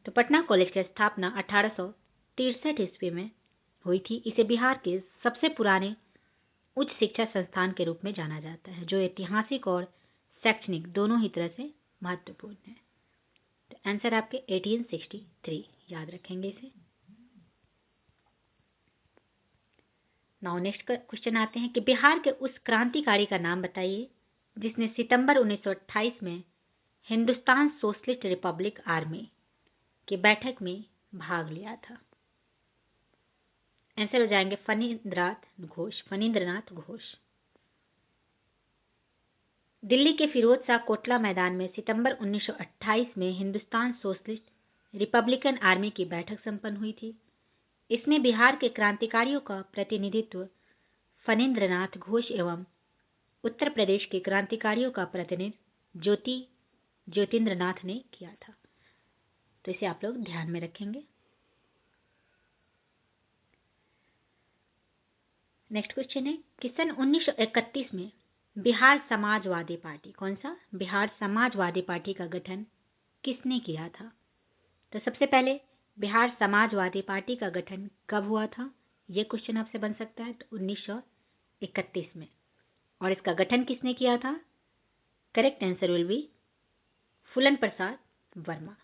[SPEAKER 1] तो पटना कॉलेज की स्थापना 1863 ईस्वी में हुई थी। इसे बिहार के सबसे पुराने उच्च शिक्षा संस्थान के रूप में जाना जाता है, जो ऐतिहासिक और शैक्षणिक दोनों ही तरह से महत्वपूर्ण है। तो आंसर आपके 1863 याद रखेंगे इसे। नाउ नेक्स्ट क्वेश्चन आते हैं कि बिहार के उस क्रांतिकारी का नाम बताइए जिसने सितंबर 1928 में हिंदुस्तान सोशलिस्ट रिपब्लिक आर्मी की बैठक में भाग लिया था। आंसर हो जाएंगे फणींद्रनाथ घोष। दिल्ली के फिरोज शाह कोटला मैदान में सितंबर 1928 में हिंदुस्तान सोशलिस्ट रिपब्लिकन आर्मी की बैठक संपन्न हुई थी। इसमें बिहार के क्रांतिकारियों का प्रतिनिधित्व फणींद्रनाथ घोष एवं उत्तर प्रदेश के क्रांतिकारियों का प्रतिनिधित्व ज्योतिन्द्रनाथ ने किया था। तो इसे आप लोग ध्यान में रखेंगे। नेक्स्ट क्वेश्चन है कि सन 1931 में बिहार समाजवादी पार्टी, कौन सा? बिहार समाजवादी पार्टी का गठन किसने किया था? तो सबसे पहले बिहार समाजवादी पार्टी का गठन कब हुआ था? यह क्वेश्चन आपसे बन सकता है। तो 1931 में। और इसका गठन किसने किया था? करेक्ट आंसर विल बी फूलन प्रसाद वर्मा।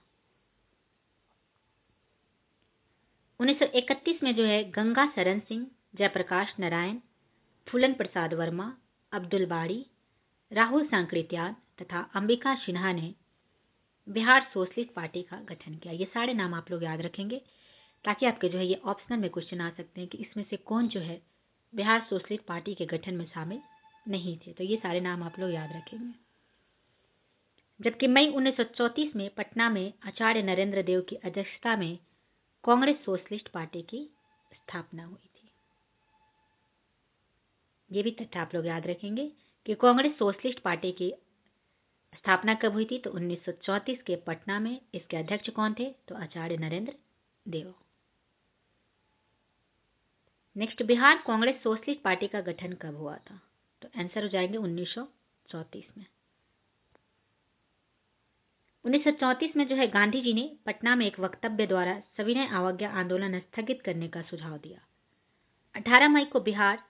[SPEAKER 1] 1931 में जो है गंगा शरण सिंह, जयप्रकाश नारायण, फूलन प्रसाद वर्मा, अब्दुल बारी, राहुल सांकृत्याल तथा अंबिका सिन्हा ने बिहार सोशलिस्ट पार्टी का गठन किया। ये सारे नाम आप लोग याद रखेंगे ताकि आपके जो है ये ऑप्शनल में क्वेश्चन आ सकते हैं कि इसमें से कौन जो है बिहार सोशलिस्ट पार्टी के गठन में शामिल नहीं थे। तो ये सारे नाम आप लोग याद रखेंगे। जबकि मई 1934 में पटना में आचार्य नरेंद्र देव की अध्यक्षता में कांग्रेस सोशलिस्ट पार्टी की स्थापना हुई थी। ये भी तथ्य आप लोग याद रखेंगे कि कांग्रेस सोशलिस्ट पार्टी की स्थापना कब हुई थी? तो 1934 के पटना में। इसके अध्यक्ष कौन थे? तो Acharya Narendra Dev. Next, Bihar Congress socialist party का गठन कब हुआ था? तो आंसर हो जाएंगे 1934 में। 1934 में जो है गांधी जी ने पटना में एक वक्तव्य द्वारा सविनय अवज्ञा आंदोलन स्थगित करने का सुझाव दिया। 18 मई को बिहार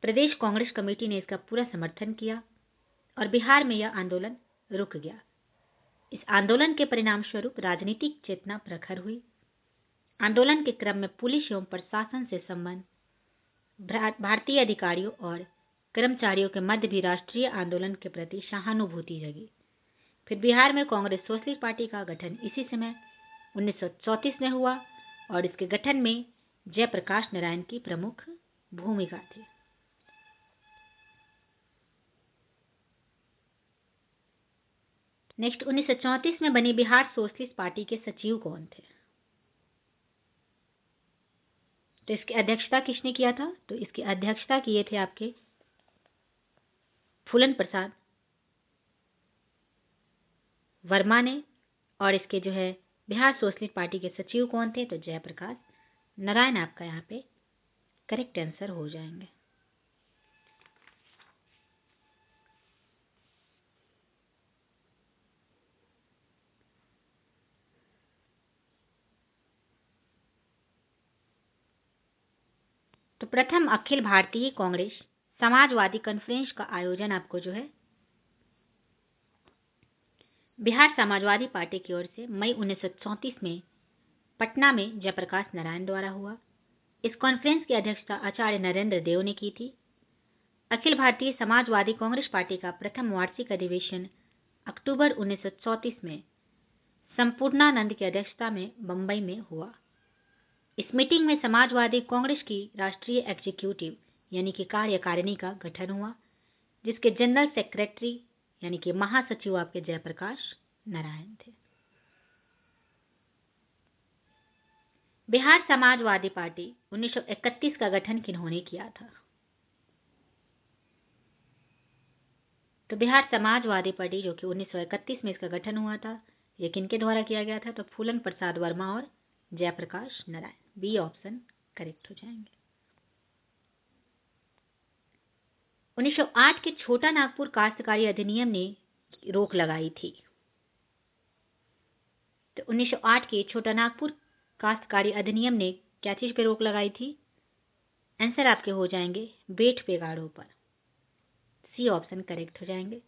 [SPEAKER 1] प्रदेश कांग्रेस कमेटी ने इसका पूरा समर्थन किया और बिहार में यह आंदोलन रुक गया। इस आंदोलन के परिणाम स्वरूप राजनीतिक चेतना प्रखर हुई। आंदोलन के क्रम में पुलिस एवं प्रशासन से संबंध भारतीय अधिकारियों और कर्मचारियों के मध्य भी राष्ट्रीय आंदोलन के प्रति सहानुभूति जगी। फिर बिहार में कांग्रेस सोशलिस्ट पार्टी का गठन इसी समय 1934 में हुआ और इसके गठन में जयप्रकाश नारायण की प्रमुख भूमिका थी। नेक्स्ट, 1934 में बनी बिहार सोशलिस्ट पार्टी के सचिव कौन थे? तो इसकी अध्यक्षता किसने किया था? तो इसकी अध्यक्षता किए थे आपके फूलन प्रसाद वर्मा ने। और इसके जो है बिहार सोशलिस्ट पार्टी के सचिव कौन थे? तो जयप्रकाश नारायण आपका यहाँ पे करेक्ट आंसर हो जाएंगे। तो प्रथम अखिल भारतीय कांग्रेस समाजवादी कॉन्फ्रेंस का आयोजन आपको जो है बिहार समाजवादी पार्टी की ओर से मई 1934 में पटना में जयप्रकाश नारायण द्वारा हुआ। इस कॉन्फ्रेंस की अध्यक्षता आचार्य नरेंद्र देव ने की थी। अखिल भारतीय समाजवादी कांग्रेस पार्टी का प्रथम वार्षिक अधिवेशन अक्टूबर 1934 में संपूर्णानंद की अध्यक्षता में बंबई में हुआ। इस मीटिंग में समाजवादी कांग्रेस की राष्ट्रीय एग्जीक्यूटिव यानी कि कार्यकारिणी का गठन हुआ, जिसके जनरल सेक्रेटरी यानी कि महासचिव आपके जयप्रकाश नारायण थे। बिहार समाजवादी पार्टी 1931 का गठन किन्होंने किया था? तो बिहार समाजवादी पार्टी जो कि 1931 में इसका गठन हुआ था, ये किनके द्वारा किया गया था? तो फूलन प्रसाद वर्मा और Jayaprakash Narayan. B option correct हो जाएंगे। 1908 के छोटा नागपुर काश्तकारी अधिनियम ने रोक लगाई थी। तो 1908 के छोटा नागपुर काश्तकारी अधिनियम ने क्या चीज पे रोक लगाई थी? आंसर आपके हो जाएंगे बेट पे गाड़ों पर। सी ऑप्शन करेक्ट हो जाएंगे।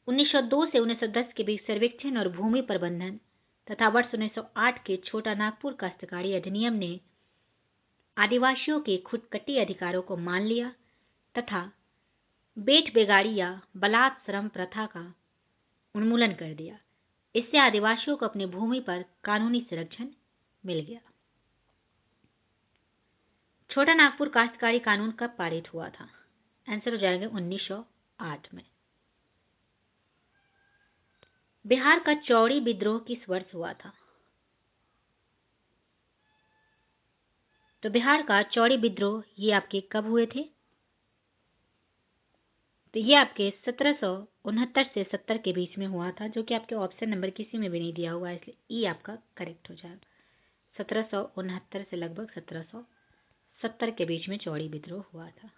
[SPEAKER 1] 1902 से 1910 के बीच सर्वेक्षण और भूमि प्रबंधन तथा वर्ष 1908 के छोटा नागपुर काश्तकारी अधिनियम ने आदिवासियों के खुदकटी अधिकारों को मान लिया तथा बेट बेगाड़ी या बलात् श्रम प्रथा का उन्मूलन कर दिया। इससे आदिवासियों को अपनी भूमि पर कानूनी संरक्षण मिल गया। छोटा नागपुर काश्तकारी कानून कब पारित हुआ था? आंसर हो जाएगा 1908 में। बिहार का चौड़ी विद्रोह किस वर्ष हुआ था? तो बिहार का चौड़ी विद्रोह ये आपके कब हुए थे? तो ये आपके 1769 से 70 के बीच में हुआ था, जो कि आपके ऑप्शन नंबर किसी में भी नहीं दिया हुआ है, इसलिए ई आपका करेक्ट हो जाएगा। 1769 से लगभग 1770 के बीच में चौड़ी विद्रोह हुआ था।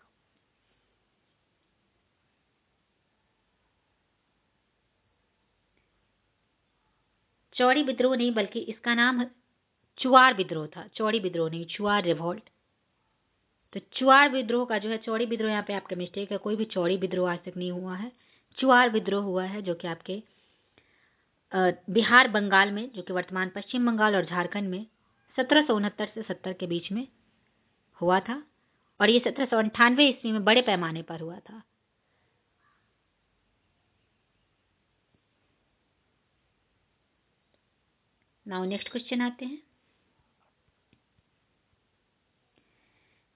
[SPEAKER 1] चौड़ी विद्रोह नहीं बल्कि इसका नाम चुआर विद्रोह था। चौड़ी विद्रोह नहीं, चुआर रिवॉल्ट। तो चुआर विद्रोह का जो है, चौड़ी विद्रोह यहाँ पे आपका मिस्टेक है, कोई भी चौड़ी विद्रोह आज तक नहीं हुआ है। चुआर विद्रोह हुआ है जो कि आपके बिहार बंगाल में, जो कि वर्तमान पश्चिम बंगाल और झारखंड में 1769 से 70 के बीच में हुआ था और ये 1798 ईस्वी में बड़े पैमाने पर हुआ था। नाउ नेक्स्ट क्वेश्चन आते हैं।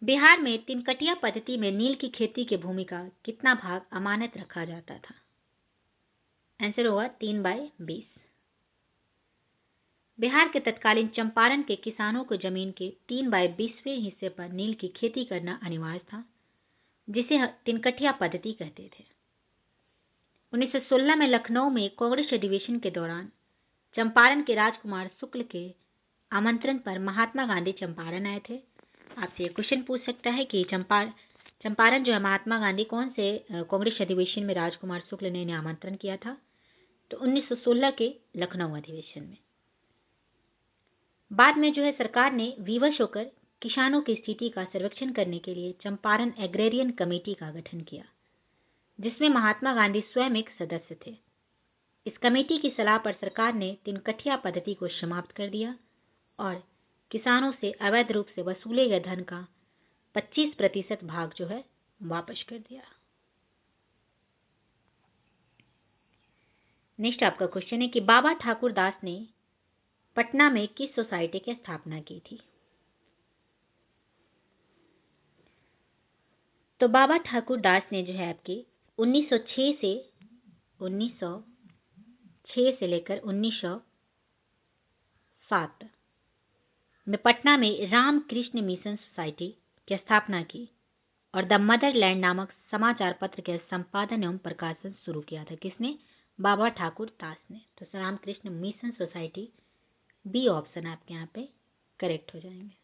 [SPEAKER 1] बिहार में तिनकटिया पद्धति में नील की खेती की भूमि का कितना भाग अमानत रखा जाता था? आंसर होगा 3/20। बिहार के तत्कालीन चंपारण के किसानों को जमीन के 3/20वें हिस्से पर नील की खेती करना अनिवार्य था, जिसे तिनकटिया पद्धति कहते थे। 1916 में लखनऊ में कांग्रेस अधिवेशन के दौरान चंपारण के राजकुमार शुक्ल के आमंत्रण पर महात्मा गांधी चंपारण आए थे। आपसे ये क्वेश्चन पूछ सकता है कि चंपारण जो है महात्मा गांधी कौन से कांग्रेस अधिवेशन में राजकुमार शुक्ल ने इन्हें आमंत्रण किया था? तो 1916 के लखनऊ अधिवेशन में। बाद में जो है सरकार ने विवश होकर किसानों की स्थिति का सर्वेक्षण करने के लिए चंपारण एग्रेरियन कमेटी का गठन किया, जिसमें महात्मा गांधी स्वयं एक सदस्य थे। इस कमेटी की सलाह पर सरकार ने तिनकठिया पद्धति को समाप्त कर दिया और किसानों से अवैध रूप से वसूले गए धन का 25% भाग जो है वापस कर दिया। नेक्स्ट आपका क्वेश्चन है कि बाबा ठाकुर दास ने पटना में किस सोसाइटी की स्थापना की थी? तो बाबा ठाकुर दास ने जो है आपके 1906 से लेकर 1907 में पटना में रामकृष्ण मिशन सोसाइटी की स्थापना की और द मदरलैंड नामक समाचार पत्र के संपादन एवं प्रकाशन शुरू किया था। किसने? बाबा ठाकुर दास ने। तो Ramakrishna Mission Society, B option आपके यहाँ पे करेक्ट हो जाएंगे।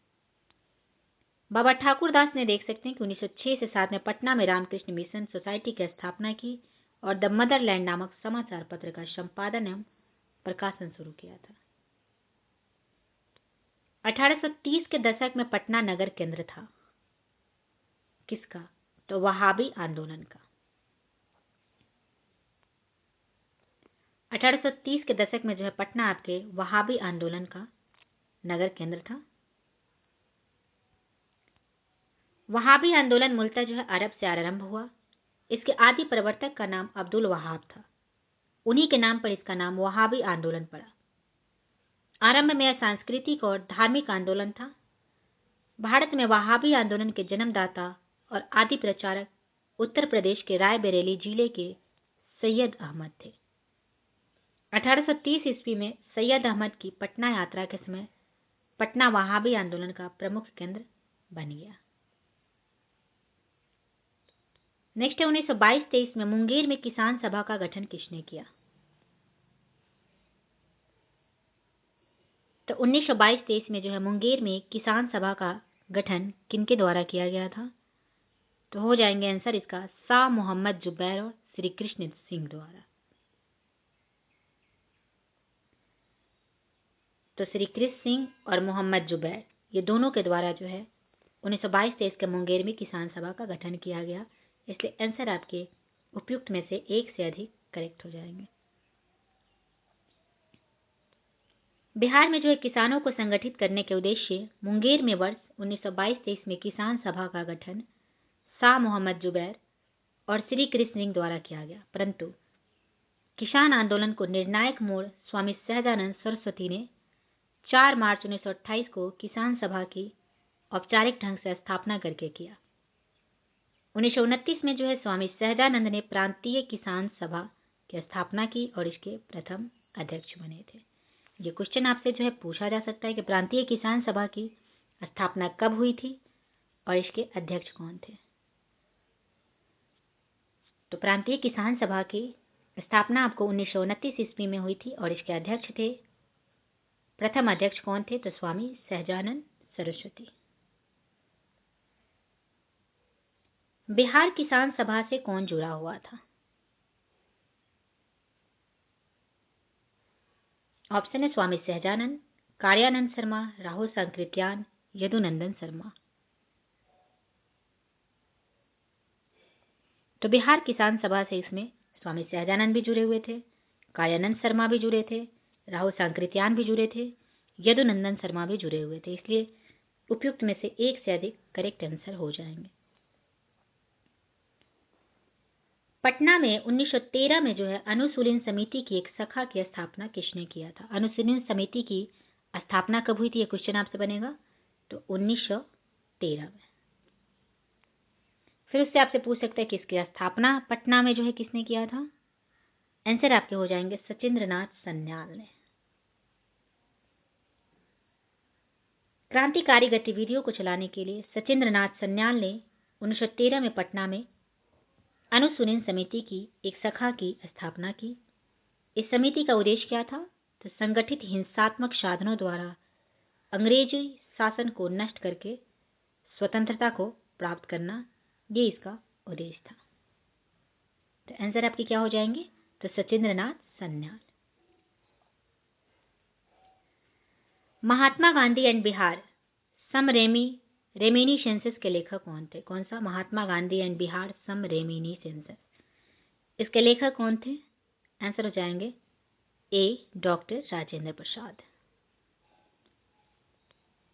[SPEAKER 1] बाबा ठाकुर दास ने देख सकते हैं कि 1906 से 7 में पटना में रामकृष्ण मिशन सोसाइटी की स्थापना की और द मदरलैंड नामक समाचार पत्र का संपादन एवं प्रकाशन शुरू किया था। 1830 के दशक में पटना नगर केंद्र था। किसका? तो वहाबी आंदोलन का। 1830 के दशक में जो है पटना आपके वहाबी आंदोलन का नगर केंद्र था। वहाबी आंदोलन मूलतः जो है अरब से आरंभ हुआ। इसके आदि प्रवर्तक का नाम अब्दुल वहाब था। उन्हीं के नाम पर इसका नाम वहाबी आंदोलन पड़ा। आरंभ में यह सांस्कृतिक और धार्मिक आंदोलन था। भारत में वहाबी आंदोलन के जन्मदाता और आदि प्रचारक उत्तर प्रदेश के रायबरेली जिले के सैयद अहमद थे। 1830 ईस्वी में सैयद अहमद की पटना यात्रा के समय पटना वहाबी आंदोलन का प्रमुख केंद्र बन गया। नेक्स्ट है 1922-23 में मुंगेर में किसान सभा का गठन किसने किया? तो 1922-23 में जो है मुंगेर में किसान सभा का गठन किनके द्वारा किया गया था? तो हो जाएंगे आंसर इसका शाह मोहम्मद जुबैर और श्री कृष्ण सिंह द्वारा। तो श्री कृष्ण सिंह और मोहम्मद जुबैर ये दोनों के द्वारा जो है 1922-23 के मुंगेर में किसान सभा का गठन किया गया। इसलिए आंसर आपके उपयुक्त में से एक से अधिक करेक्ट हो जाएंगे। बिहार में जो है किसानों को संगठित करने के उद्देश्य मुंगेर में वर्ष 1922-23 में किसान सभा का गठन शाह मोहम्मद जुबैर और श्री कृष्ण सिंह द्वारा किया गया, परंतु किसान आंदोलन को निर्णायक मोड़ स्वामी सहजानंद सरस्वती ने 4 मार्च 1928 को किसान सभा की औपचारिक ढंग से स्थापना करके किया। 1929 में जो है स्वामी सहजानंद ने प्रांतीय किसान सभा की स्थापना की और इसके प्रथम अध्यक्ष बने थे। ये क्वेश्चन आपसे जो है पूछा जा सकता है कि प्रांतीय किसान सभा की स्थापना कब हुई थी और इसके अध्यक्ष कौन थे? तो प्रांतीय किसान सभा की स्थापना आपको 1929 ईस्वी में हुई थी और इसके अध्यक्ष थे, प्रथम अध्यक्ष कौन थे? तो स्वामी सहजानंद सरस्वती। बिहार किसान सभा से कौन जुड़ा हुआ था? ऑप्शन है स्वामी सहजानंद, कार्यानंद शर्मा, राहुल सांकृत्यान, यदुनंदन शर्मा। तो बिहार किसान सभा से इसमें स्वामी सहजानंद भी जुड़े हुए थे, कार्यानंद शर्मा भी जुड़े थे, राहुल सांकृत्यान भी जुड़े थे, यदुनंदन शर्मा भी जुड़े हुए थे। इसलिए उपयुक्त में से एक से अधिक करेक्ट आंसर हो जाएंगे। पटना में 1913 में जो है अनुशीलन समिति की एक शाखा की स्थापना किसने किया था? अनुशीलन समिति की स्थापना कब हुई थी? ये क्वेश्चन आपसे बनेगा। तो 1913 में। फिर उससे आपसे पूछ सकता है कि इसकी स्थापना पटना में जो है किसने किया था? आंसर आपके हो जाएंगे सचिंद्रनाथ सन्याल ने। क्रांतिकारी गतिविधियों को चलाने के लिए सचिंद्रनाथ सन्याल ने 1913 में पटना में अनुशीलन समिति की एक शाखा की स्थापना की। इस समिति का उद्देश्य क्या था? तो संगठित हिंसात्मक साधनों द्वारा अंग्रेजी शासन को नष्ट करके स्वतंत्रता को प्राप्त करना, ये इसका उद्देश्य था। तो आंसर आपके क्या हो जाएंगे? तो Sachindranath Sanyal. Mahatma Gandhi and Bihar some reminiscences के लेखक कौन थे? कौन सा? Mahatma Gandhi and Bihar some reminiscences. इसके लेखक कौन थे? आंसर हो जाएंगे ए, डॉक्टर राजेंद्र प्रसाद।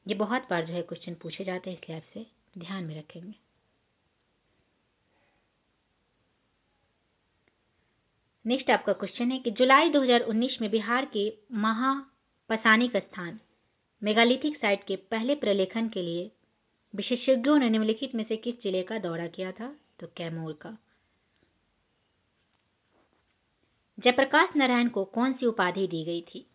[SPEAKER 1] ये बहुत बार जो है क्वेश्चन पूछे जाते हैं, इसलिए आपसे ध्यान में रखेंगे। नेक्स्ट आपका क्वेश्चन है कि जुलाई 2019 में बिहार के महापसानी का स्थान मेगालिथिक साइट के पहले प्रलेखन के लिए विशेषज्ञों ने निम्नलिखित में से किस जिले का दौरा किया था? तो कैमूर का। जयप्रकाश नारायण को कौन सी उपाधि दी गई थी?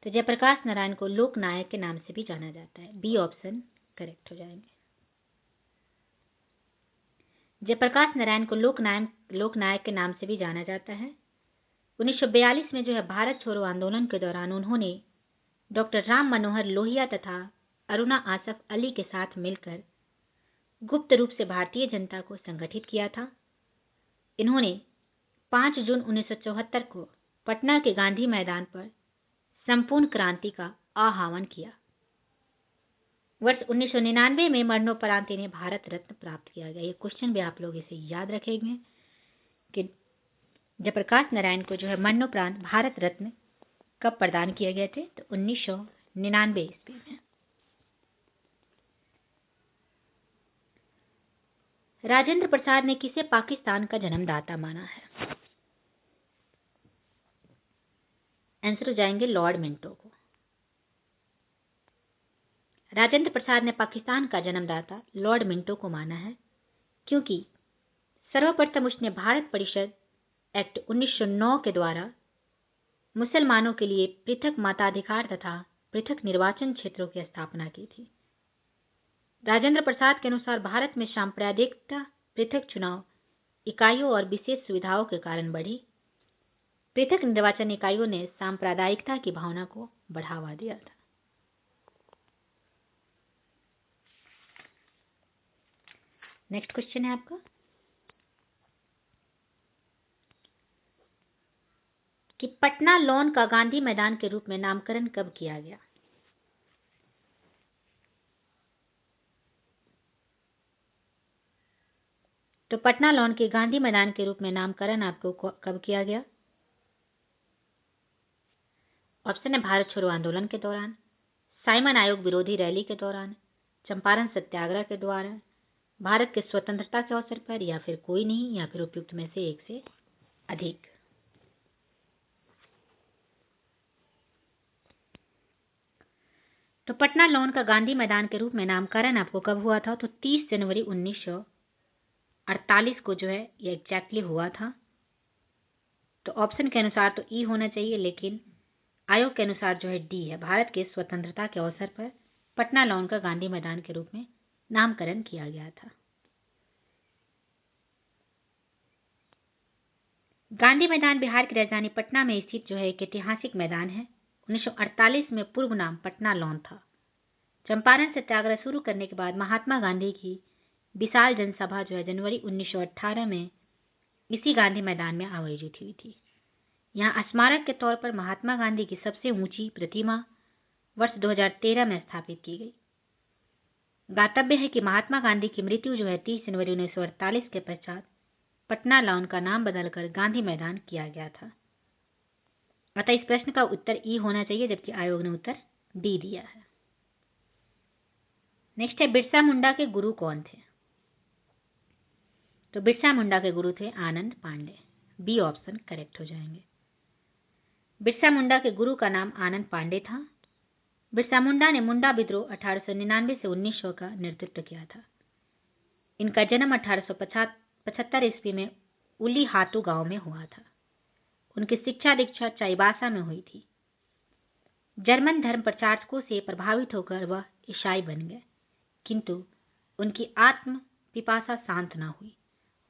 [SPEAKER 1] तो जयप्रकाश नारायण को लोकनायक के नाम से भी जाना जाता है। बी ऑप्शन करेक्ट हो जाएंगे। जयप्रकाश नारायण को लोकनायक के नाम से भी जाना जाता है। 1942 में जो है भारत छोड़ो आंदोलन के दौरान उन्होंने डॉक्टर राम मनोहर लोहिया तथा अरुणा आसफ अली के साथ मिलकर गुप्त रूप से भारतीय जनता को संगठित किया था। इन्होंने 5 जून 1974 को पटना के गांधी मैदान पर संपूर्ण क्रांति का आह्वान किया। वर्ष 1999 में मरणोपरांत इन्हें भारत रत्न प्राप्त किया गया। ये क्वेश्चन भी आप लोग इसे याद रखेंगे कि जयप्रकाश नारायण को जो है मरणोपरांत भारत रत्न कब प्रदान किए गए थे? तो 1999 ईस्वी में। राजेंद्र प्रसाद ने किसे पाकिस्तान का जन्मदाता माना है? आंसर हो जाएंगे लॉर्ड मिंटो को। राजेंद्र प्रसाद ने पाकिस्तान का जन्मदाता लॉर्ड मिंटो को माना है क्योंकि सर्वप्रथम उसने भारत परिषद एक्ट 1909 के द्वारा मुसलमानों के लिए पृथक मताधिकार तथा पृथक निर्वाचन क्षेत्रों की स्थापना की थी। राजेंद्र प्रसाद के अनुसार भारत में सांप्रदायिकता पृथक चुनाव इकाइयों और विशेष सुविधाओं के कारण बढ़ी। पृथक निर्वाचन इकाइयों ने सांप्रदायिकता की भावना को बढ़ावा दिया था। नेक्स्ट क्वेश्चन है आपका कि पटना लॉन का गांधी मैदान के रूप में नामकरण कब किया गया? तो पटना लॉन के गांधी मैदान के रूप में नामकरण आपको कब किया गया? ऑप्शन है भारत छोड़ो आंदोलन के दौरान, साइमन आयोग विरोधी रैली के दौरान, चंपारण सत्याग्रह के द्वारा, भारत के स्वतंत्रता के अवसर पर, या फिर कोई नहीं, या फिर उपयुक्त में से एक से अधिक। तो पटना लॉन का गांधी मैदान के रूप में नामकरण आपको कब हुआ था? तो 30 जनवरी 1948 को जो है ये एग्जैक्टली हुआ था। तो ऑप्शन के अनुसार तो ई होना चाहिए, लेकिन आयोग के अनुसार जो है डी है। भारत के स्वतंत्रता के अवसर पर पटना लॉन का गांधी मैदान के रूप में नामकरण किया गया था। गांधी मैदान बिहार की राजधानी पटना में स्थित जो है एक ऐतिहासिक मैदान है। 1948 में पूर्व नाम पटना लॉन था। चंपारण सत्याग्रह शुरू करने के बाद महात्मा गांधी की विशाल जनसभा जो है जनवरी 1918 में इसी गांधी मैदान में आयोजित हुई थी। यहाँ स्मारक के तौर पर महात्मा गांधी की सबसे ऊंची प्रतिमा वर्ष 2013 में स्थापित की गई। ज्ञातव्य है कि महात्मा गांधी की मृत्यु जो है 30 जनवरी 1948 के पश्चात पटना लॉन का नाम बदलकर गांधी मैदान किया गया था। अतः इस प्रश्न का उत्तर ई होना चाहिए, जबकि आयोग ने उत्तर डी दिया है। नेक्स्ट है बिरसा मुंडा के गुरु कौन थे? तो बिरसा मुंडा के गुरु थे आनंद पांडे। बी ऑप्शन करेक्ट हो जाएंगे। बिरसा मुंडा के गुरु का नाम आनंद पांडे था। बिरसा मुंडा ने मुंडा विद्रोह 1899 से 1900 का नेतृत्व किया था। इनका जन्म 1875 ईस्वी में उली हातू गांव में हुआ था। उनकी शिक्षा दीक्षा चाईबासा में हुई थी। जर्मन धर्म प्रचारकों से प्रभावित होकर वह ईसाई बन गए, किंतु उनकी आत्म पिपासा शांत न हुई।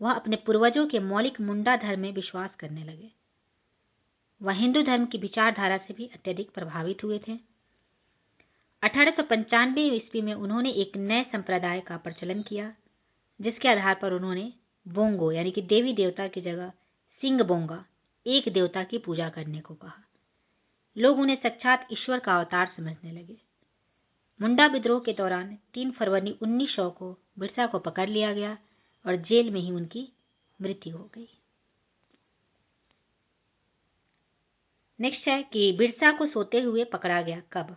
[SPEAKER 1] वह अपने पूर्वजों के मौलिक मुंडा धर्म में विश्वास करने लगे। वह हिंदू धर्म की विचारधारा से भी अत्यधिक प्रभावित हुए थे। 1895 ईस्वी में उन्होंने एक नए संप्रदाय का प्रचलन किया, जिसके आधार पर उन्होंने बोंगो यानी कि देवी देवता की जगह सिंग बोंगा एक देवता की पूजा करने को कहा। लोग उन्हें साक्षात ईश्वर का अवतार समझने लगे। मुंडा विद्रोह के दौरान 3 फरवरी 1900 को बिरसा को पकड़ लिया गया और जेल में ही उनकी मृत्यु हो गई। नेक्स्ट है कि बिरसा को सोते हुए पकड़ा गया कब।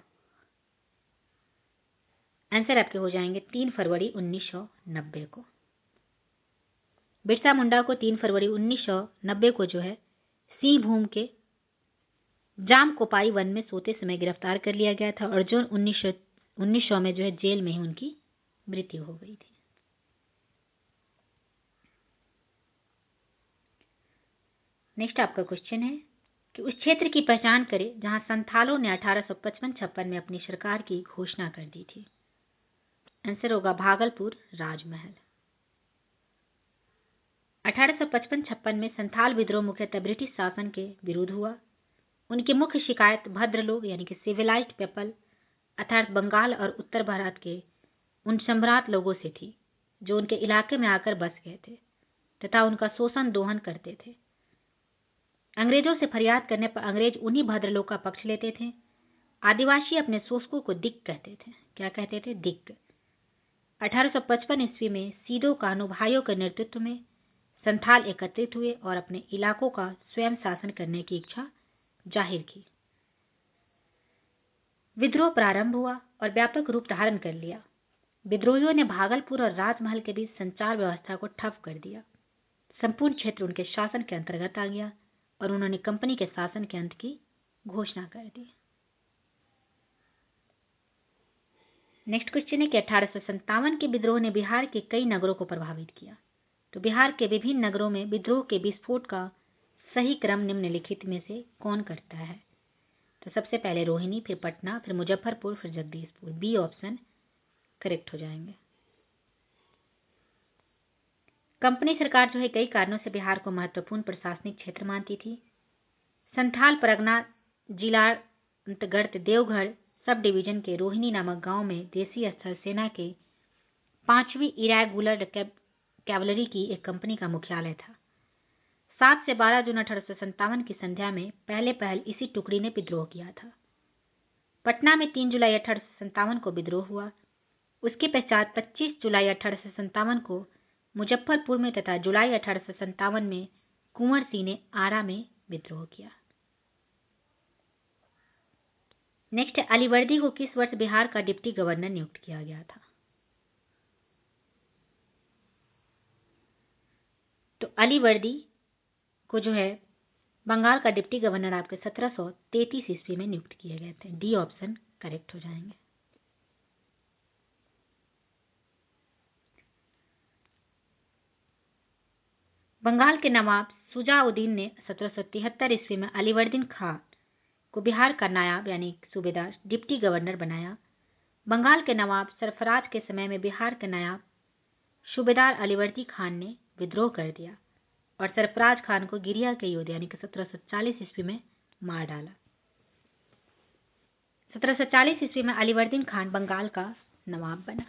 [SPEAKER 1] आंसर आपके हो जाएंगे 3 फरवरी 1990 को। बिरसा मुंडा को 3 फरवरी 1990 को जो है सिंहभूम के जाम कोपाई वन में सोते समय गिरफ्तार कर लिया गया था और जून 1900 में जो है जेल में ही उनकी मृत्यु हो गई थी। नेक्स्ट आपका क्वेश्चन है कि उस क्षेत्र की पहचान करें जहां संथालों ने 1855-56 में अपनी सरकार की घोषणा कर दी थी। आंसर होगा भागलपुर राजमहल। 1855-56 में संथाल विद्रोह मुख्यतः ब्रिटिश शासन के विरुद्ध हुआ। उनकी मुख्य शिकायत भद्र लोग यानी कि सिविलाइज्ड पीपल अर्थात बंगाल और उत्तर भारत के उन सम्राट लोगों से थी जो उनके इलाके में आकर बस गए थे तथा उनका शोषण दोहन करते थे। अंग्रेजों से फरियाद करने पर अंग्रेज उन्हीं भद्र लोग का पक्ष लेते थे। आदिवासी अपने शोषकों को दिक कहते थे। क्या कहते थे? दिक। 1855 ईस्वी में सीधो कानू भाइयों के नेतृत्व में संथाल एकत्रित हुए और अपने इलाकों का स्वयं शासन करने की इच्छा जाहिर की। विद्रोह प्रारंभ हुआ और व्यापक रूप धारण कर लिया। विद्रोहियों ने भागलपुर और राजमहल के बीच संचार व्यवस्था को ठप कर दिया। संपूर्ण क्षेत्र उनके शासन के अंतर्गत आ गया और उन्होंने कंपनी के शासन के अंत की घोषणा कर दी। नेक्स्ट क्वेश्चन है कि 1857 के विद्रोह ने बिहार के कई नगरों को प्रभावित किया। तो बिहार के विभिन्न नगरों में विद्रोह के विस्फोट का सही क्रम निम्नलिखित में से कौन करता है? तो सबसे पहले रोहिणी, फिर पटना, फिर मुजफ्फरपुर, फिर जगदीशपुर। बी ऑप्शन करेक्ट हो जाएंगे। कंपनी सरकार जो है कई कारणों से बिहार को महत्वपूर्ण प्रशासनिक क्षेत्र मानती थी। संथाल परगना जिला अंतर्गत देवघर सब डिवीजन के रोहिणी नामक गांव में देसी स्थल सेना के 5वीं इरेगुलर कैवलरी की एक कंपनी का मुख्यालय था। 7 से 12 जून 1857 की संध्या में पहल इसी टुकड़ी ने विद्रोह किया था। पटना में 3 जुलाई 1857 को विद्रोह हुआ। उसके पश्चात 25 जुलाई 1857 को मुजफ्फरपुर में तथा जुलाई 1857 में कुंवर सिंह ने आरा में विद्रोह किया। नेक्स्ट, अलीवर्दी को किस वर्ष बिहार का डिप्टी गवर्नर नियुक्त किया गया था? तो अलीवर्दी को जो है बंगाल का डिप्टी गवर्नर आपके 1733 ईस्वी में नियुक्त किए गए थे। डी ऑप्शन करेक्ट हो जाएंगे। बंगाल के नवाब सुजाउद्दीन ने 1773 ईस्वी में अलीवर्दीन खान को बिहार का नायाब यानी सूबेदार डिप्टी गवर्नर बनाया। बंगाल के नवाब सरफराज के समय में बिहार के नायाब सूबेदार अलीवर्दी खान ने विद्रोह कर दिया और सरफराज खान को गिरिया के युद्ध यानी कि 1740 ईस्वी में मार डाला। 1740 ईस्वी में अलीवर्दीन खान बंगाल का नवाब बना।